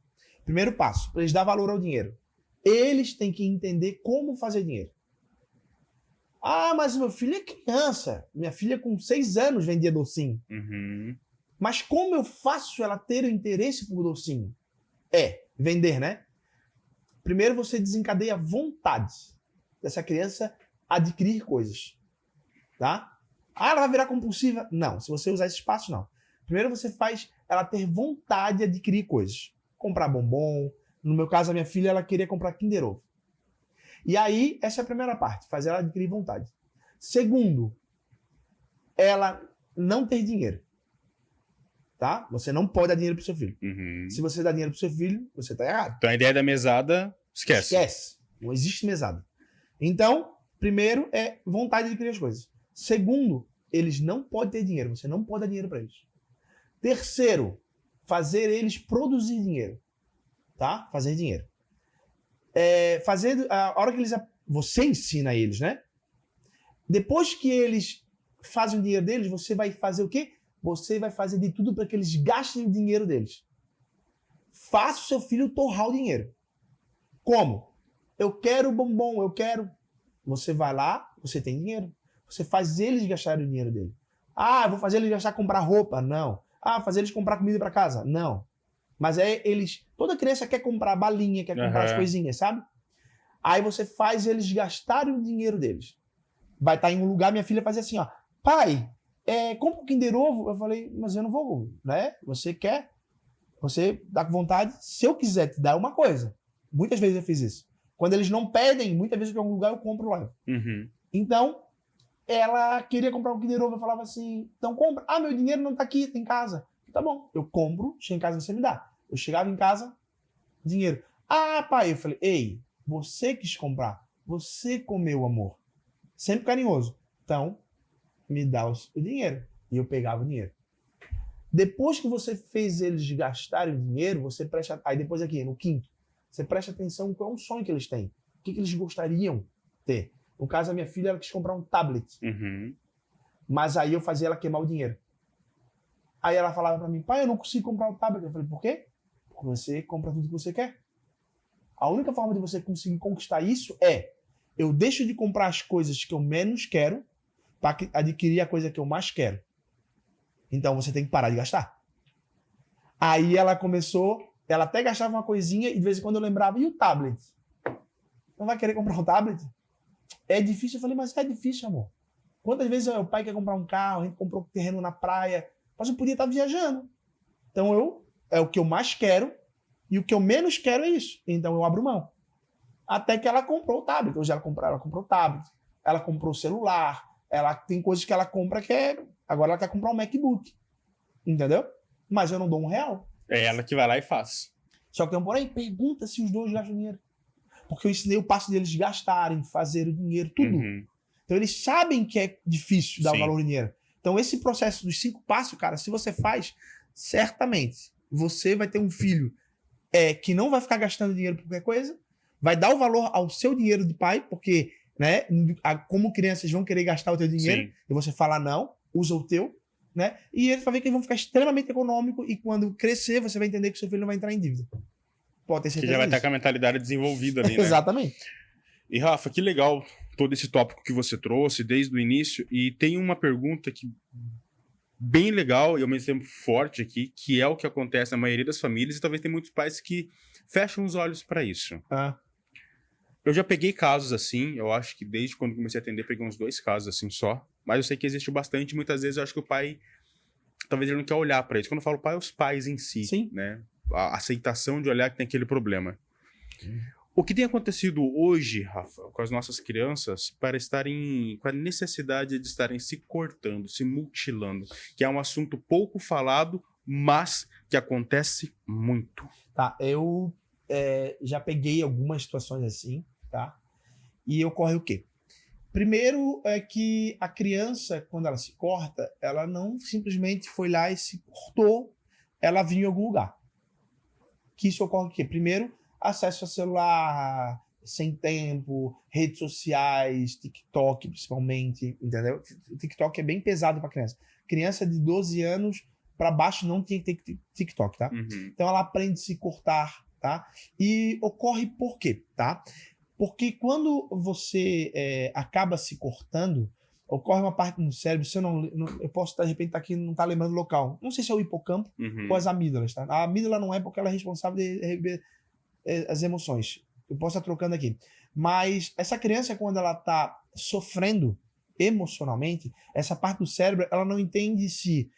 Primeiro passo, para eles dar valor ao dinheiro. Eles têm que entender como fazer dinheiro. Ah, mas meu filho é criança. Minha filha com 6 anos vendia docinho. Uhum. Mas como eu faço ela ter o interesse por docinho? Vender, né? Primeiro você desencadeia a vontade dessa criança adquirir coisas. Tá? Ah, ela vai virar compulsiva? Não. Se você usar esse espaço, não. Primeiro você faz ela ter vontade de adquirir coisas. Comprar bombom. No meu caso, a minha filha, ela queria comprar Kinder Ovo. E aí, essa é a primeira parte. Fazer ela adquirir vontade. Segundo, ela não ter dinheiro. Tá? Você não pode dar dinheiro pro seu filho. Uhum. Se você dá dinheiro pro seu filho, você tá errado. Então a ideia da mesada, esquece. Esquece. Não existe mesada. Então, primeiro é vontade de adquirir as coisas. Segundo, eles não podem ter dinheiro. Você não pode dar dinheiro para eles. Terceiro, fazer eles produzir dinheiro. Tá? Fazer dinheiro. A hora que você ensina eles, né? Depois que eles fazem o dinheiro deles, você vai fazer o quê? Você vai fazer de tudo para que eles gastem o dinheiro deles. Faça o seu filho torrar o dinheiro. Como? Eu quero bombom, eu quero. Você vai lá, você tem dinheiro. Você faz eles gastarem o dinheiro dele. Ah, vou fazer eles gastar comprar roupa? Não. Ah, fazer eles comprar comida para casa? Não. Mas toda criança quer comprar balinha, quer comprar as coisinhas, sabe? Aí você faz eles gastarem o dinheiro deles. Vai estar em um lugar, minha filha fazia assim, ó. Pai, compra um Kinder Ovo. Eu falei, mas eu não vou, né? Você quer? Você dá com vontade. Se eu quiser te dar uma coisa. Muitas vezes eu fiz isso. Quando eles não pedem, muitas vezes em algum lugar eu compro lá. Uhum. Então, ela queria comprar um Kinder Ovo. Eu falava assim, então compra. Ah, meu dinheiro não tá aqui, tá em casa. Tá bom, eu compro, chego em casa, você me dá. Eu chegava em casa, dinheiro. Ah, pai, eu falei, ei, você quis comprar. Você comeu, amor. Sempre carinhoso. Então, me dá o dinheiro. E eu pegava o dinheiro. Depois que você fez eles gastarem o dinheiro, você presta... Aí depois aqui, no quinto, você presta atenção qual é o sonho que eles têm. O que eles gostariam de ter. No caso, a minha filha, ela quis comprar um tablet. Uhum. Mas aí eu fazia ela queimar o dinheiro. Aí ela falava pra mim, pai, eu não consigo comprar o tablet. Eu falei, por quê? Porque você compra tudo que você quer. A única forma de você conseguir conquistar isso eu deixo de comprar as coisas que eu menos quero para adquirir a coisa que eu mais quero. Então você tem que parar de gastar. Aí ela começou, ela até gastava uma coisinha e de vez em quando eu lembrava, e o tablet? Não vai querer comprar um tablet? É difícil. Eu falei, mas é difícil, amor. Quantas vezes o pai quer comprar um carro, a gente comprou um terreno na praia, mas eu podia estar viajando. Então é o que eu mais quero e o que eu menos quero é isso. Então eu abro mão. Até que ela comprou o tablet. Hoje ela comprou o tablet. Ela comprou o celular. Ela tem coisas que ela compra agora ela quer comprar um MacBook. Entendeu? Mas eu não dou R$1. É ela que vai lá e faz. Só que tem um porém, pergunta se os dois gastam dinheiro. Porque eu ensinei o passo deles gastarem, fazer o dinheiro, tudo. Uhum. Então eles sabem que é difícil dar o valor do dinheiro. Então esse processo dos 5 passos, cara, se você faz, certamente você vai ter um filho que não vai ficar gastando dinheiro por qualquer coisa, vai dar o valor ao seu dinheiro de pai, porque, né, como crianças vão querer gastar o teu dinheiro, Sim. e você fala não, usa o teu, né? E eles vão ver que eles vão ficar extremamente econômico e quando crescer, você vai entender que seu filho não vai entrar em dívida. Pode ter certeza Que já vai disso. estar com a mentalidade desenvolvida ali, né? Exatamente. E Rafa, que legal todo esse tópico que você trouxe desde o início. E tem uma pergunta que bem legal e ao mesmo tempo forte aqui, que é o que acontece na maioria das famílias e talvez tem muitos pais que fecham os olhos para isso. Eu já peguei casos assim, eu acho que desde quando comecei a atender peguei uns 2 casos assim só, mas eu sei que existe bastante, muitas vezes eu acho que o pai, talvez ele não quer olhar para isso. Quando eu falo pai, é os pais em si, Sim. né? A aceitação de olhar que tem aquele problema. O que tem acontecido hoje, Rafa, com as nossas crianças, para estarem com a necessidade de estarem se cortando, se mutilando, que é um assunto pouco falado, mas que acontece muito. Tá, eu já peguei algumas situações assim, tá? E ocorre o quê? Primeiro é que a criança, quando ela se corta, ela não simplesmente foi lá e se cortou, ela vinha em algum lugar. Que isso ocorre o quê? Primeiro, acesso a celular, sem tempo, redes sociais, TikTok principalmente, entendeu? O TikTok é bem pesado para criança. Criança de 12 anos para baixo não tinha que ter TikTok, tá? Uhum. Então ela aprende a se cortar, tá? E ocorre por quê, tá? Porque quando você acaba se cortando, ocorre uma parte no cérebro, se eu não eu posso de repente estar aqui não tá lembrando o local. Não sei se é o hipocampo ou as amígdalas, tá? A amígdala não é porque ela é responsável de receber as emoções. Eu posso estar trocando aqui. Mas essa criança, quando ela está sofrendo emocionalmente, essa parte do cérebro, ela não entende se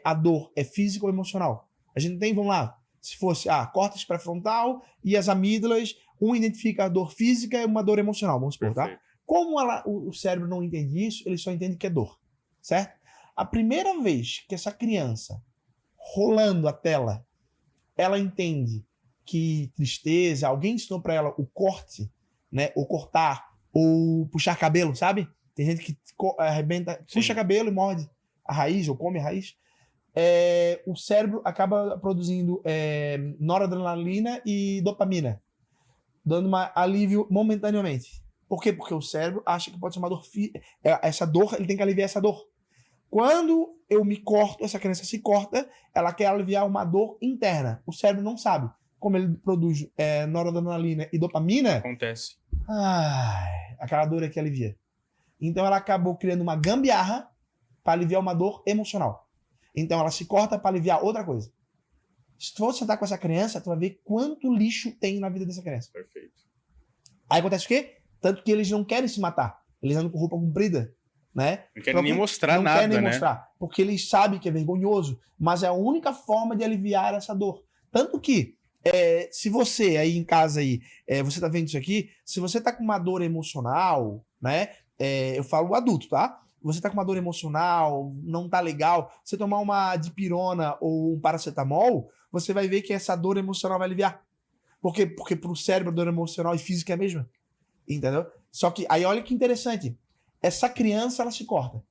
a dor é física ou emocional. A gente tem, vamos lá, se fosse córtex pré-frontal e as amígdalas, um identifica a dor física e uma dor emocional, vamos supor, tá? Como o cérebro não entende isso, ele só entende que é dor, certo? A primeira vez que essa criança, rolando a tela, ela entende que tristeza, alguém ensinou para ela o corte, né? Ou cortar, ou puxar cabelo, sabe? Tem gente que arrebenta, puxa cabelo e morde a raiz, ou come a raiz. O cérebro acaba produzindo noradrenalina e dopamina, dando um alívio momentaneamente. Por quê? Porque o cérebro acha que pode ser uma dor essa dor, ele tem que aliviar essa dor. Quando eu me corto, essa criança se corta, ela quer aliviar uma dor interna. O cérebro não sabe. Como ele produz noradrenalina e dopamina... Acontece. Aquela dor é que alivia. Então ela acabou criando uma gambiarra para aliviar uma dor emocional. Então ela se corta para aliviar outra coisa. Se tu for sentar com essa criança, tu vai ver quanto lixo tem na vida dessa criança. Perfeito. Aí acontece o quê? Tanto que eles não querem se matar. Eles andam com roupa comprida, né? Não querem nem mostrar nada, né? Não querem nem mostrar, porque eles sabem que é vergonhoso, mas é a única forma de aliviar essa dor. Tanto que, se você aí em casa aí, você tá vendo isso aqui, se você tá com uma dor emocional, né? Eu falo adulto, tá? Você tá com uma dor emocional, não tá legal, você tomar uma dipirona ou um paracetamol, você vai ver que essa dor emocional vai aliviar. Por quê? Porque pro cérebro a dor emocional e física é a mesma. Entendeu? Só que, aí olha que interessante, essa criança, ela se corta.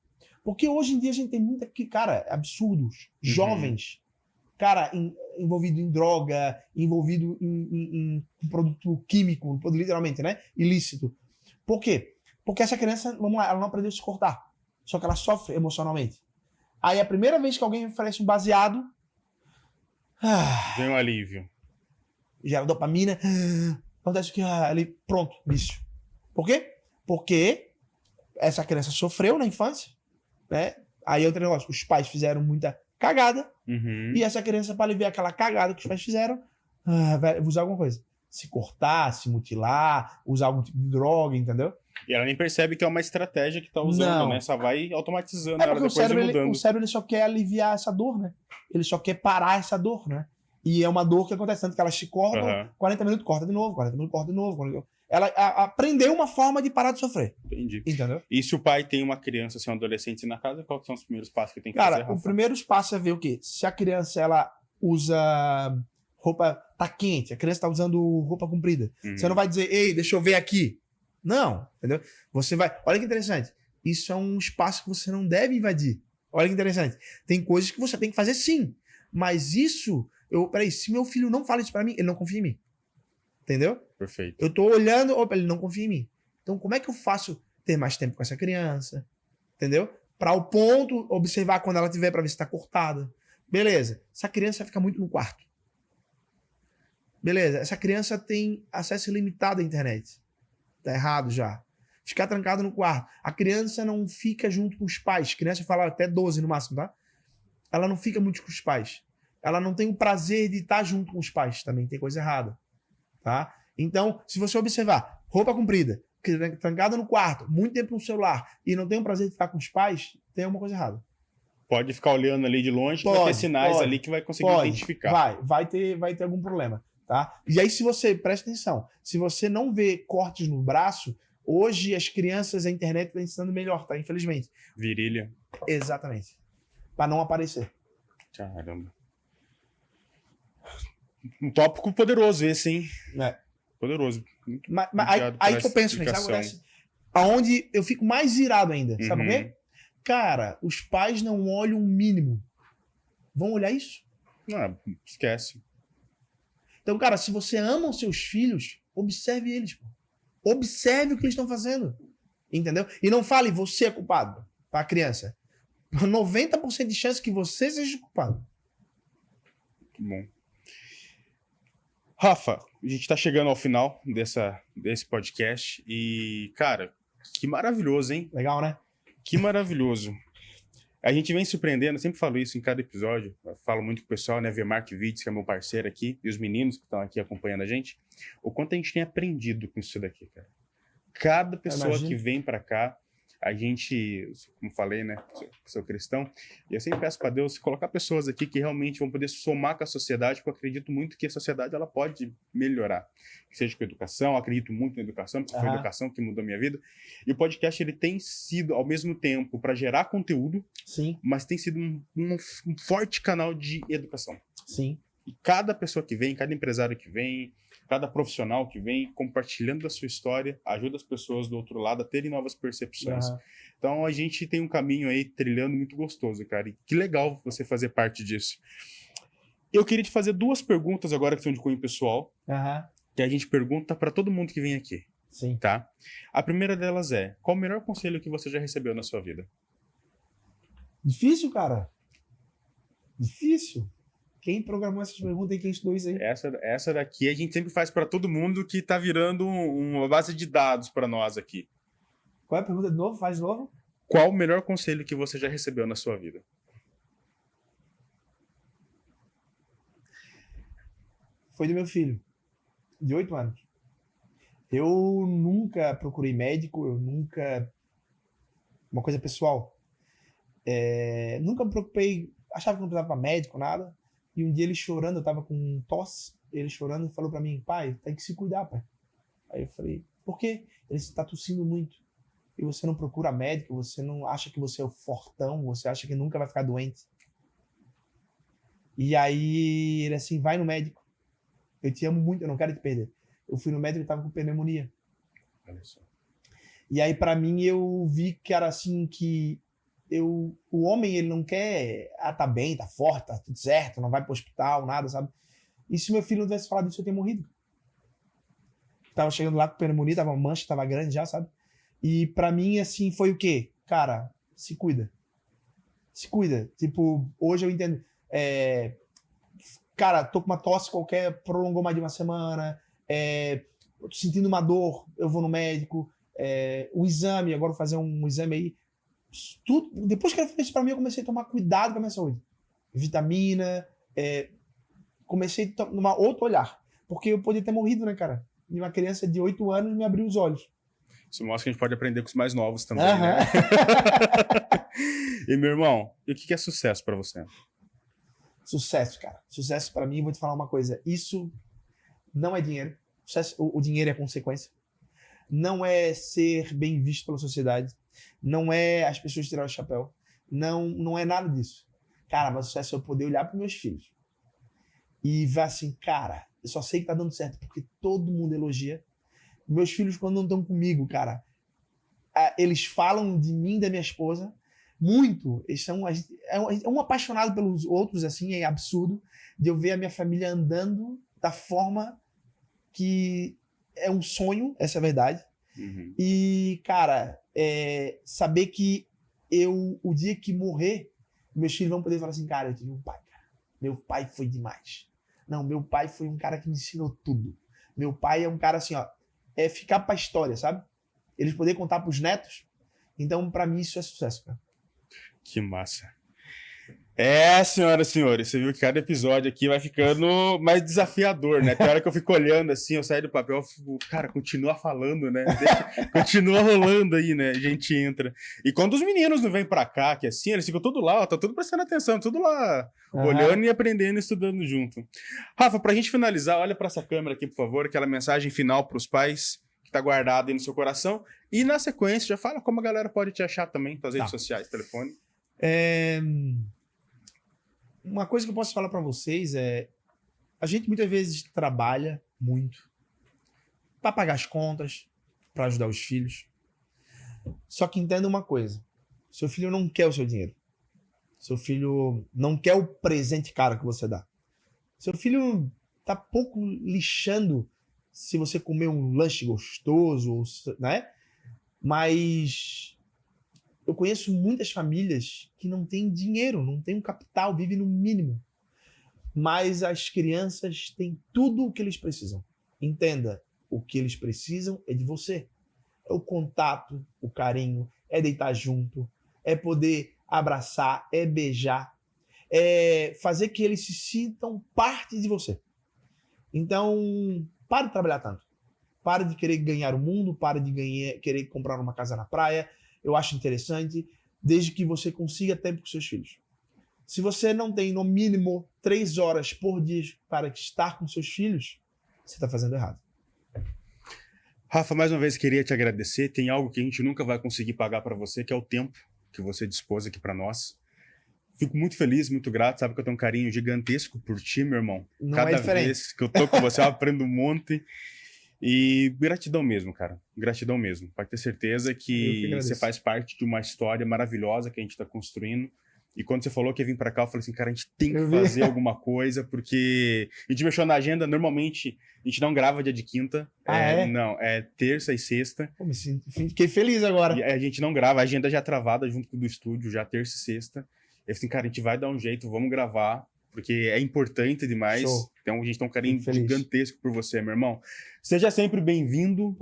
Porque hoje em dia a gente tem muita, cara, absurdos, jovens, cara, envolvido em droga, envolvido em produto químico, literalmente, né? Ilícito. Por quê? Porque essa criança, vamos lá, ela não aprendeu a se cortar. Só que ela sofre emocionalmente. Aí a primeira vez que alguém oferece um baseado, vem um alívio. Gera dopamina, acontece que ali, pronto, vício. Por quê? Porque essa criança sofreu na infância, né? Aí é outro negócio, os pais fizeram muita cagada, e essa criança, para aliviar aquela cagada que os pais fizeram, vai usar alguma coisa. Se cortar, se mutilar, usar algum tipo de droga, entendeu? E ela nem percebe que é uma estratégia que tá usando, né? Só vai automatizando ela porque depois o cérebro ele só quer aliviar essa dor, né? Ele só quer parar essa dor, né? E é uma dor que acontece tanto que ela se corta, 40 minutos, corta de novo, 40 minutos, corta de novo. Ela aprendeu uma forma de parar de sofrer. Entendi. Entendeu? E se o pai tem uma criança, assim, um adolescente na casa, quais são os primeiros passos que tem que fazer, Rafa? Cara, o primeiro passo é ver o quê? Se a criança, ela usa roupa, tá quente, a criança tá usando roupa comprida. Você não vai dizer, ei, deixa eu ver aqui. Não, entendeu? Você vai... Olha que interessante. Isso é um espaço que você não deve invadir. Olha que interessante. Tem coisas que você tem que fazer sim. Mas isso... Peraí, se meu filho não fala isso pra mim, ele não confia em mim. Entendeu? Perfeito. Eu tô olhando, opa, ele não confia em mim. Então, como é que eu faço ter mais tempo com essa criança? Entendeu? Para o ponto, observar quando ela tiver, para ver se tá cortada. Beleza. Essa criança fica muito no quarto. Beleza. Essa criança tem acesso ilimitado à internet. Tá errado já. Ficar trancado no quarto. A criança não fica junto com os pais. A criança fala até 12 no máximo, tá? Ela não fica muito com os pais. Ela não tem o prazer de estar junto com os pais. Também tem coisa errada. Tá? Então, se você observar, roupa comprida, trancada no quarto, muito tempo no celular e não tem o prazer de ficar com os pais, tem alguma coisa errada. Pode ficar olhando ali de longe, que vai ter sinais ali que vai conseguir identificar. Vai ter algum problema. Tá? E aí, se você, presta atenção, se você não vê cortes no braço, hoje as crianças, a internet está ensinando melhor, tá? Infelizmente. Virilha. Exatamente. Para não aparecer. Caramba. Um tópico poderoso esse, hein? É. Poderoso. Mas aí que eu penso, né? Aonde eu fico mais irado ainda. Sabe por quê? Cara, os pais não olham o mínimo. Vão olhar isso? Não, esquece. Então, cara, se você ama os seus filhos, observe eles. Pô. Observe o que eles estão fazendo. Entendeu? E não fale, você é culpado para a criança. 90% de chance que você seja culpado. Muito bom. Rafa, a gente tá chegando ao final desse podcast e, cara, que maravilhoso, hein? Legal, né? Que maravilhoso. A gente vem surpreendendo, eu sempre falo isso em cada episódio, eu falo muito com o pessoal, né, Vmark Vídeos, que é meu parceiro aqui, e os meninos que estão aqui acompanhando a gente, o quanto a gente tem aprendido com isso daqui, cara. Cada pessoa que vem pra cá, a gente, como falei, né, sou cristão, e eu sempre peço para Deus colocar pessoas aqui que realmente vão poder somar com a sociedade, porque eu acredito muito que a sociedade ela pode melhorar, que seja com a educação, eu acredito muito na educação, porque foi a educação que mudou a minha vida, e o podcast ele tem sido, ao mesmo tempo, para gerar conteúdo, sim, mas tem sido um forte canal de educação. Sim. E cada pessoa que vem, cada empresário que vem, cada profissional que vem compartilhando da sua história, ajuda as pessoas do outro lado a terem novas percepções. Então a gente tem um caminho aí trilhando muito gostoso, cara. E que legal você fazer parte disso. Eu queria te fazer 2 perguntas agora que são de cunho pessoal, que a gente pergunta para todo mundo que vem aqui. Sim. Tá? A primeira delas é, qual o melhor conselho que você já recebeu na sua vida? Difícil, cara. Difícil. Quem programou essas perguntas e quem estudou isso aí? Essa daqui a gente sempre faz para todo mundo que tá virando uma base de dados para nós aqui. Qual é a pergunta de novo? Faz de novo. Qual o melhor conselho que você já recebeu na sua vida? Foi do meu filho, de 8 anos. Eu nunca procurei médico, eu nunca... Uma coisa pessoal. Nunca me preocupei, achava que não precisava para médico, nada. E um dia ele chorando, eu tava com tosse, ele chorando e falou pra mim, pai, tem que se cuidar, pai. Aí eu falei, por quê? Ele está tossindo muito. E você não procura médico, você não acha que você é o fortão, você acha que nunca vai ficar doente. E aí ele assim, vai no médico. Eu te amo muito, eu não quero te perder. Eu fui no médico e tava com pneumonia. Olha só. E aí pra mim eu vi que era assim que o homem, ele não quer, tá bem, tá forte, tá tudo certo, não vai pro hospital, nada, sabe? E se meu filho não tivesse falado isso, eu teria morrido. Tava chegando lá com pneumonia, tava uma mancha, tava grande já, sabe? E pra mim, assim, foi o quê? Cara, se cuida. Se cuida. Tipo, hoje eu entendo. Cara, tô com uma tosse qualquer, prolongou mais de uma semana, tô sentindo uma dor, eu vou no médico, o exame, agora vou fazer um exame aí. Tudo, depois que ela fez isso pra mim, eu comecei a tomar cuidado com a minha saúde. Vitamina, comecei a tomar outro olhar. Porque eu podia ter morrido, né, cara? E uma criança de 8 anos me abriu os olhos. Isso mostra que a gente pode aprender com os mais novos também, né? E, meu irmão, e o que é sucesso pra você? Sucesso, cara. Sucesso pra mim, vou te falar uma coisa. Isso não é dinheiro. Sucesso, o dinheiro é consequência. Não é ser bem visto pela sociedade. Não é as pessoas tirar o chapéu. Não é nada disso. Cara, mas sucesso é eu poder olhar para meus filhos e ver assim, cara, eu só sei que tá dando certo porque todo mundo elogia. Meus filhos, quando não estão comigo, cara, eles falam de mim e da minha esposa, muito. É um apaixonado pelos outros, assim, é absurdo de eu ver a minha família andando da forma que é um sonho, essa é a verdade. Uhum. E, cara, saber que o dia que morrer, meus filhos vão poder falar assim, cara, eu tive um pai, cara. Meu pai foi demais. Não, meu pai foi um cara que me ensinou tudo. Meu pai é um cara assim, ó, ficar pra história, sabe? Eles poderem contar pros netos. Então, pra mim, isso é sucesso, cara. Que massa. Senhoras e senhores, você viu que cada episódio aqui vai ficando mais desafiador, né? Tem hora que eu fico olhando assim, eu saio do papel, eu fico, cara, continua falando, né? Continua rolando aí, né? A gente entra. E quando os meninos não vêm pra cá, que é assim, eles ficam tudo lá, ó, tá tudo prestando atenção, tudo lá, olhando e aprendendo e estudando junto. Rafa, pra gente finalizar, olha pra essa câmera aqui, por favor, aquela mensagem final pros pais que tá guardada aí no seu coração. E na sequência, já fala como a galera pode te achar também, suas redes sociais, telefone. Uma coisa que eu posso falar para vocês a gente muitas vezes trabalha muito para pagar as contas, para ajudar os filhos. Só que entenda uma coisa, seu filho não quer o seu dinheiro. Seu filho não quer o presente caro que você dá. Seu filho tá pouco lixando se você comer um lanche gostoso, né? Mas eu conheço muitas famílias que não têm dinheiro, não têm um capital, vivem no mínimo. Mas as crianças têm tudo o que eles precisam. Entenda, o que eles precisam é de você. É o contato, o carinho, é deitar junto, é poder abraçar, é beijar, é fazer que eles se sintam parte de você. Então, pare de trabalhar tanto. Pare de querer ganhar o mundo, pare de querer comprar uma casa na praia. Eu acho interessante, desde que você consiga tempo com seus filhos. Se você não tem, no mínimo, 3 horas por dia para estar com seus filhos, você está fazendo errado. Rafa, mais uma vez queria te agradecer. Tem algo que a gente nunca vai conseguir pagar para você, que é o tempo que você dispôs aqui para nós. Fico muito feliz, muito grato. Sabe que eu tenho um carinho gigantesco por ti, meu irmão. Cada vez que eu tô com você, eu aprendo um monte. E gratidão mesmo, cara. Gratidão mesmo. Pode ter certeza que você faz parte de uma história maravilhosa que a gente está construindo. E quando você falou que ia vir para cá, eu falei assim, cara, a gente tem que fazer alguma coisa, porque a gente mexeu na agenda. Normalmente, a gente não grava dia de quinta. Não, é terça e sexta. Pô, fiquei feliz agora. E a gente não grava, a agenda já é travada junto com o do estúdio, já terça e sexta. Eu falei assim, cara, a gente vai dar um jeito, vamos gravar. Porque é importante demais. Show. Então a gente tem um carinho gigantesco por você, meu irmão. Seja sempre bem-vindo.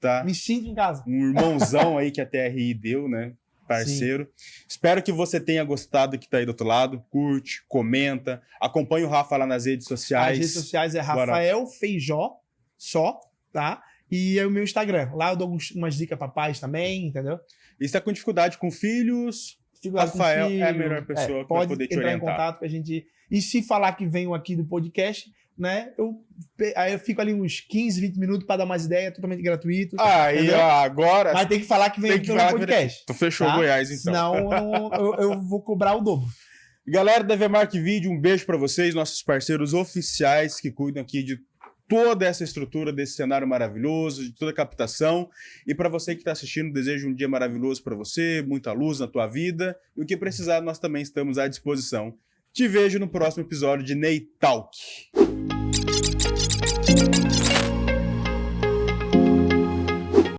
Tá? Me sinto em casa. Um irmãozão aí que a TRI deu, né? Parceiro. Sim. Espero que você tenha gostado que tá aí do outro lado. Curte, comenta, acompanha o Rafa lá nas redes sociais. As redes sociais é Rafael Feijó, só, tá? E é o meu Instagram. Lá eu dou umas dicas para pais também, entendeu? E se tá com dificuldade com filhos, Rafael é a melhor pessoa que vai poder te orientar. Pode entrar em contato pra gente... E se falar que venho aqui do podcast, né? Aí eu fico ali uns 15, 20 minutos para dar mais ideia, totalmente gratuito. Aí, agora... Mas tem que falar que vem aqui no podcast. Tu fechou o Goiás, então. Senão eu vou cobrar o dobro. Galera da VMark Video, um beijo para vocês, nossos parceiros oficiais que cuidam aqui de toda essa estrutura desse cenário maravilhoso, de toda a captação. E para você que está assistindo, desejo um dia maravilhoso para você, muita luz na tua vida. E o que precisar, nós também estamos à disposição. Te vejo no próximo episódio de Ney Talk.